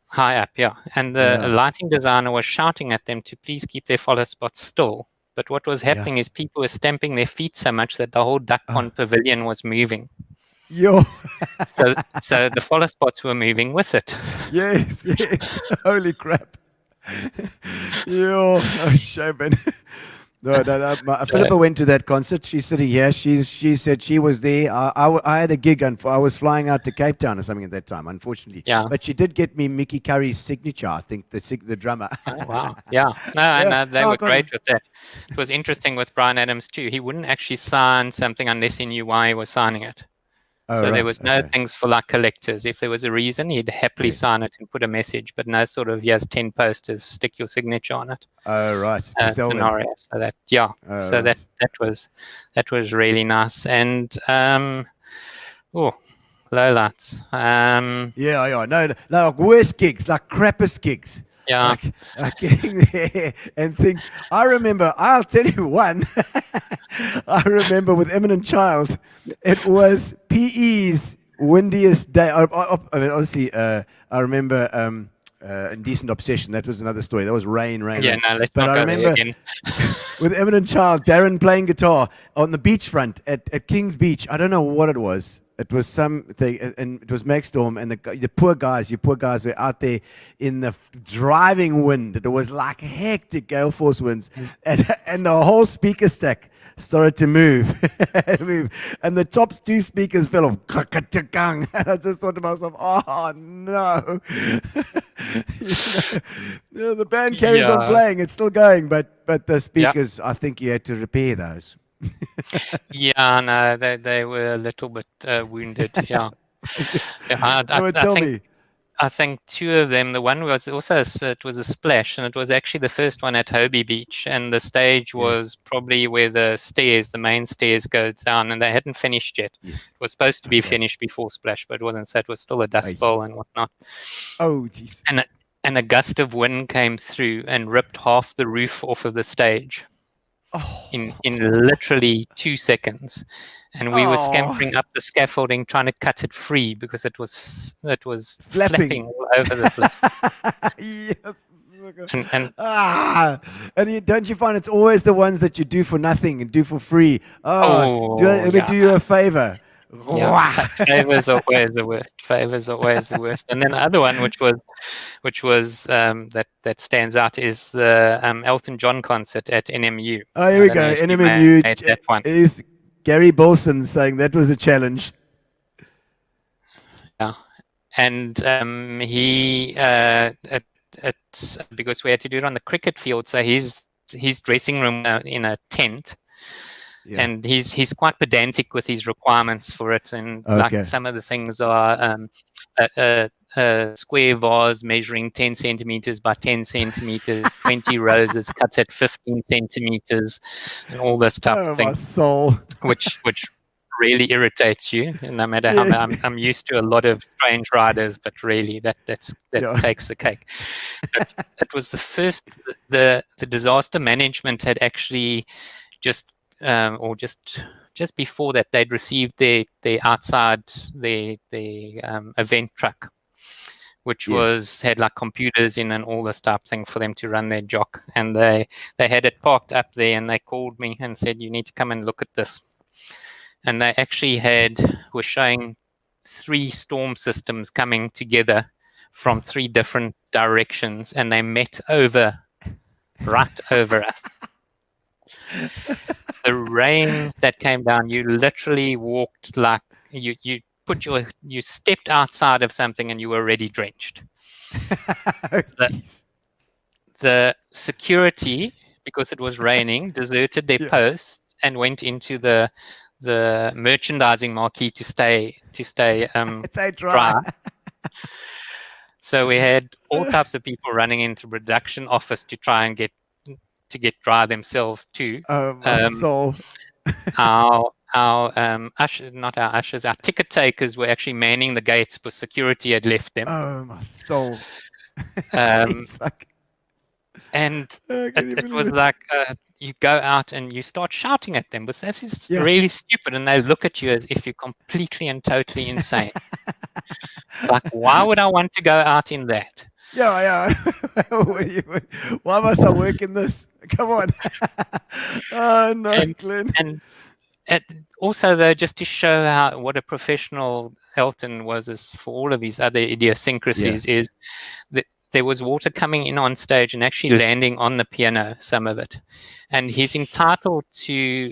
High up, and the lighting designer was shouting at them to please keep their follow spots still. But what was happening is people were stamping their feet so much that the whole Duck Pond Pavilion was moving. So the follow spots were moving with it. Yes. Holy crap. Shame. No, Philippa went to that concert. She's sitting here. She said she was there. I had a gig, and I was flying out to Cape Town or something at that time, unfortunately. Yeah. But she did get me Mickey Curry's signature, I think, the drummer. Oh, wow. Yeah. No, and they were great with that. It was interesting with Bryan Adams too. He wouldn't actually sign something unless he knew why he was signing it. So there was no things for like collectors. If there was a reason, he'd happily sign it and put a message, but no sort of, here's 10 posters, stick your signature on it. Oh, right. Scenario. So that, so right. that was really nice. And, lowlights. No, worst gigs, like crappest gigs. Yeah. Like getting there and things. I'll tell you one. I remember with Eminent Child, it was PE's windiest day. Obviously, I remember Indecent Obsession. That was another story. That was rain. Yeah, no, let's not go there again. With Eminent Child, Darren playing guitar on the beachfront at King's Beach. I don't know what it was. It was something, and it was Maxstorm, and the poor guys were out there in the driving wind. It was like hectic gale force winds, and the whole speaker stack started to move, and the top 2 speakers fell off. And I just thought to myself, oh no. The band carries on playing, it's still going, but the speakers, I think you had to repair those. No, they were a little bit wounded. I think 2 of them. The one was also it was a splash, and it was actually the first one at Hobie Beach, and the stage was probably where the main stairs goes down, and they hadn't finished yet. It was supposed to be finished before splash, but it wasn't. So it was still a dust bowl and whatnot. Oh, jeez. And a gust of wind came through and ripped half the roof off of the stage. In literally 2 seconds, and we were scampering up the scaffolding trying to cut it free because it was flapping all over the place. Yes. And don't you find it's always the ones that you do for nothing and do for free? Do you a favor. Favors are always the worst. And then the other one, which was that stands out, is the Elton John concert at NMU. Oh, here we go. NMU. That one is Gary Bolson saying that was a challenge. Yeah, and he it's because we had to do it on the cricket field, so his dressing room in a tent. Yeah. And he's quite pedantic with his requirements for it, and like some of the things are a square vase measuring 10 centimeters by 10 centimeters, 20 roses cut at 15 centimeters, and all this type of thing. My soul. Which really irritates you, no matter how I'm used to a lot of strange riders, but really that takes the cake. But it was the first. The disaster management had actually just before that, they'd received their outside the event truck, which had like computers in and all this type of thing for them to run their jock, and they had it parked up there, and they called me and said, you need to come and look at this. and they actually were showing 3 storm systems coming together from 3 different directions, and they met right over us. The rain that came down, you literally walked like you stepped outside of something and you were already drenched. The security, because it was raining, deserted their posts and went into the merchandising marquee to stay dry. So we had all types of people running into production office to try and get dry themselves too. Our ushers, not our ushers, our ticket takers were actually manning the gates, but security had left them. Oh my soul! And it was like you go out and you start shouting at them, but this is really stupid, and they look at you as if you're completely and totally insane. Like, why would I want to go out in that? Yeah. Why must I work in this? Come on. Oh no, Glenn. And also, though, just to show what a professional Elton was for all of these other idiosyncrasies, is that there was water coming in on stage and actually landing on the piano, some of it. And he's entitled to,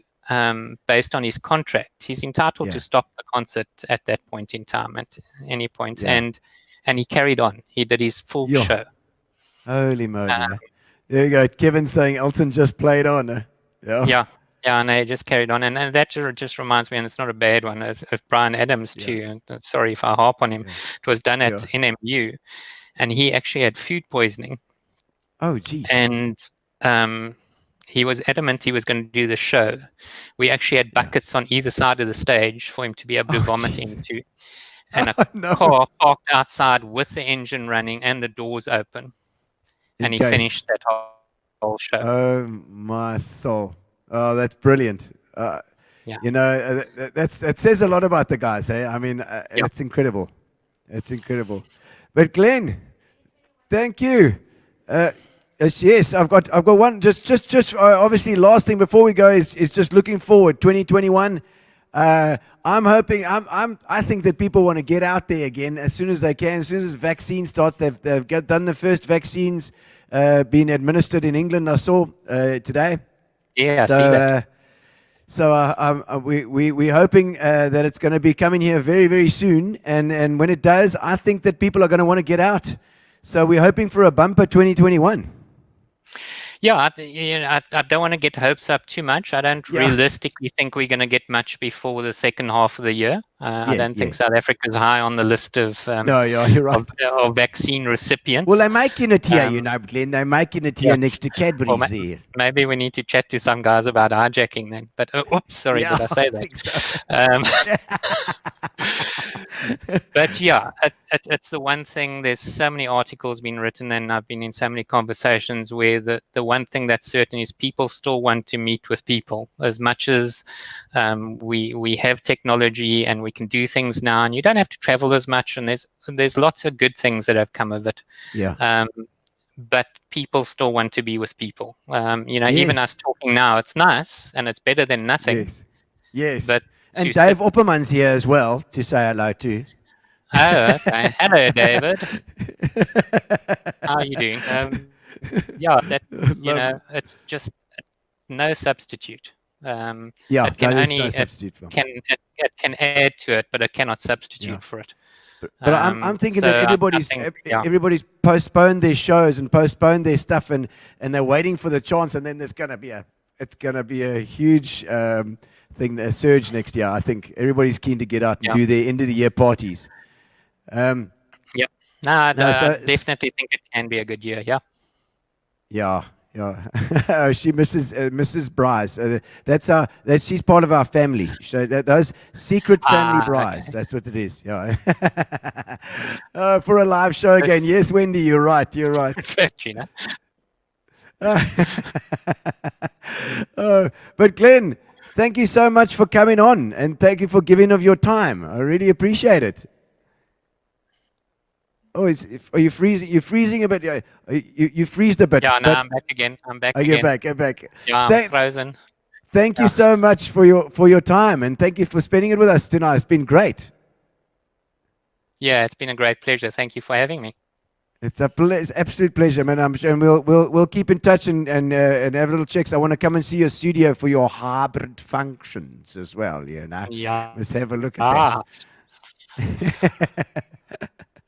based on his contract, he's entitled to stop the concert at that point in time, at any point. And he carried on. He did his full show. Holy moly. There you go. Kevin's saying Elton just played on. Yeah, and they just carried on. And that just reminds me, and it's not a bad one, of Brian Adams too. And sorry if I harp on him. It was done at NMU. And he actually had food poisoning. Oh, geez. And he was adamant he was going to do the show. We actually had buckets on either side of the stage for him to be able to vomit into. And a car parked outside with the engine running and the doors open. And he finished that whole show. Oh, my soul. Oh, that's brilliant. You know, that says a lot about the guys, eh? I mean, it's incredible. It's incredible. But Glenn, thank you. Yes, I've got one. Just obviously, last thing before we go is just looking forward. 2021. I'm hoping. I think that people want to get out there again as soon as they can. As soon as the vaccine starts, they've done the first vaccines being administered in England. I saw today. Yeah, I see that. So we're hoping that it's going to be coming here very, very soon. And when it does, I think that people are going to want to get out. So we're hoping for a bumper 2021. Yeah, I don't want to get hopes up too much. I don't realistically think we're going to get much before the second half of the year. I don't think South Africa's high on the list of you're right. of vaccine recipients. Well, they're making it here, Glenn. They're making it here next to Cadbury's there. Maybe we need to chat to some guys about hijacking then. But oops, sorry, did I say that? But it's the one thing. There's so many articles been written, and I've been in so many conversations where the one thing that's certain is people still want to meet with people. As much as we have technology and we can do things now, and you don't have to travel as much, and there's lots of good things that have come of it. But people still want to be with people. Even us talking now, it's nice and it's better than nothing. Yes. But and Dave Opperman's here as well to say hello to. Oh, okay. Hello, David. How are you doing? It's just no substitute. It can add to it, but it cannot substitute for it. But I'm thinking that everybody's postponed their shows and postponed their stuff, and they're waiting for the chance, and then it's going to be a huge thing, a surge next year. I think everybody's keen to get out and do their end of the year parties. I definitely think it can be a good year. Yeah. She Mrs. Bryce. She's part of our family. So those secret family Bryce. Okay. That's what it is. Yeah. For a live show again. Yes, Wendy, you're right. Gino. But Glenn, thank you so much for coming on, and thank you for giving of your time. I really appreciate it. Oh, are you freezing? You're freezing a bit. You freezed a bit. Yeah, no, I'm back again. You're back. Yeah, I'm frozen. thank you so much for your time, and thank you for spending it with us tonight. It's been great. Yeah, it's been a great pleasure. Thank you for having me. It's it's absolute pleasure, man. I'm sure, and we'll keep in touch and have little checks. I want to come and see your studio for your hybrid functions as well. You know, let's have a look at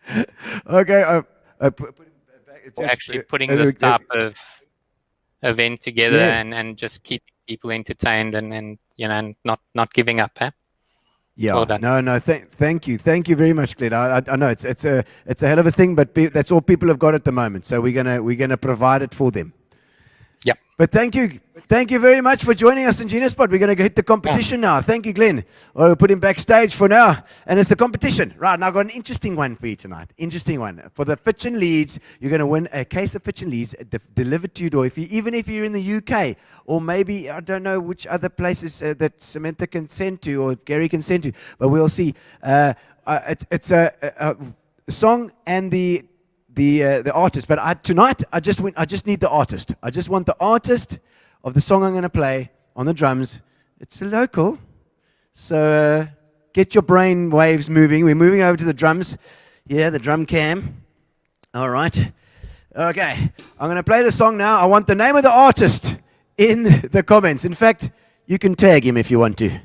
that. Okay, We're actually putting this type of event together and just keeping people entertained and not giving up. Huh? Yeah, well done. No. Thank you very much, Glenn. I know it's a hell of a thing, but that's all people have got at the moment. So we're gonna provide it for them. Yep. But thank you very much for joining us in Gino Spot. We're gonna hit the competition now. Thank you, Glenn. We'll put him backstage for now, and it's the competition. Right now, I've got an interesting one for you tonight. Interesting one for the Fitch and Leeds. You're gonna win a case of Fitch and Leeds delivered to your door. Even if you're in the UK, or maybe I don't know which other places that Samantha can send to or Gary can send to, but we'll see. It's a song and the artist, but tonight I just need the artist. I just want the artist of the song I'm going to play on the drums. It's a local, so get your brain waves moving. We're moving over to the drums. Yeah, the drum cam. All right. Okay, I'm going to play the song now. I want the name of the artist in the comments. In fact, you can tag him if you want to.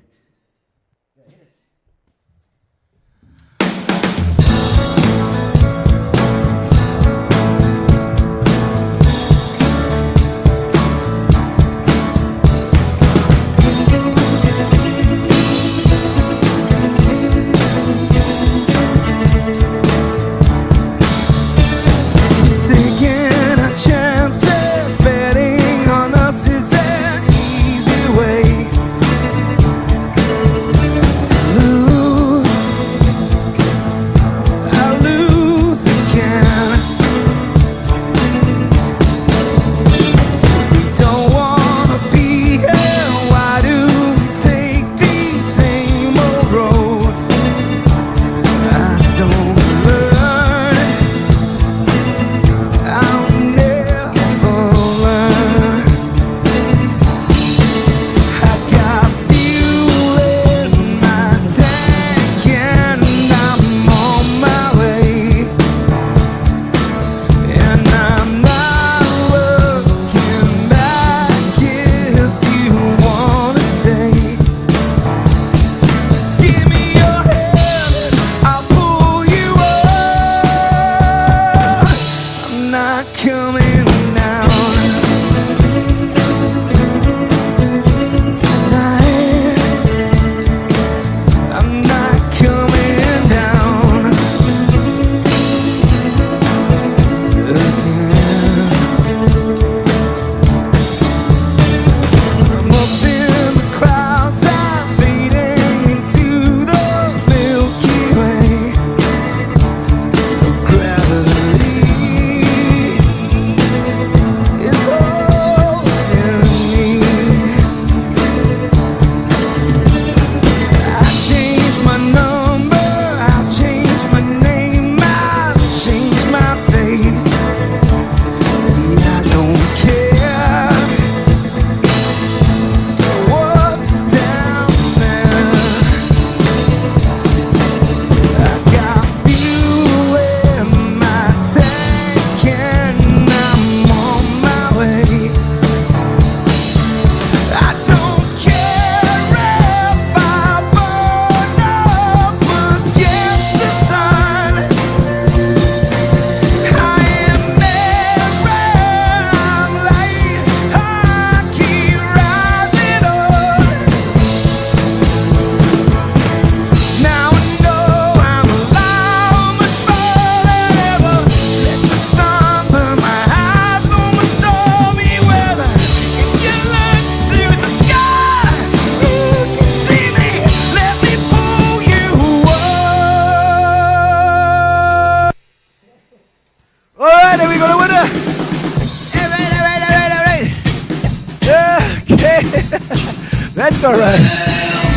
That's all right.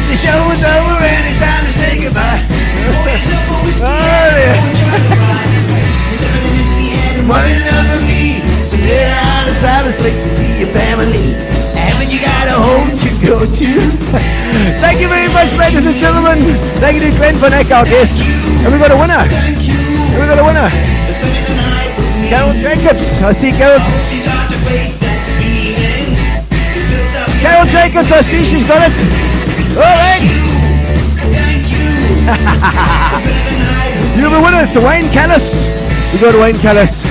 The show is over and it's time to say goodbye. Money enough for me, so get out of cyberspace and see your family. And when you got a home to go to. Thank you very much, ladies and gentlemen. Thank you to Glenn Van Eyck, our guest. And we got a winner. Carol Jacobs. I see Carol. Carol Jacobs, I see she's got it. All right. You're the winner. It's Wayne Callis. We got Wayne Callis.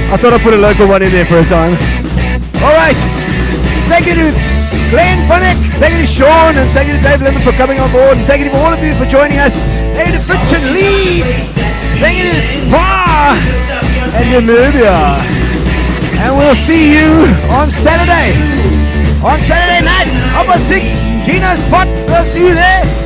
I thought I'd put a local one in there for a time. All right. Thank you to Glenn Van Eyck. Thank you to Sean. And thank you to Dave Lemon for coming on board. And thank you to all of you for joining us. Thank you to Fitch and Leeds. Thank you to Spa and Namibia. And we'll see you on Saturday. On Saturday night, 6:30, Gino's spot. We'll see you there.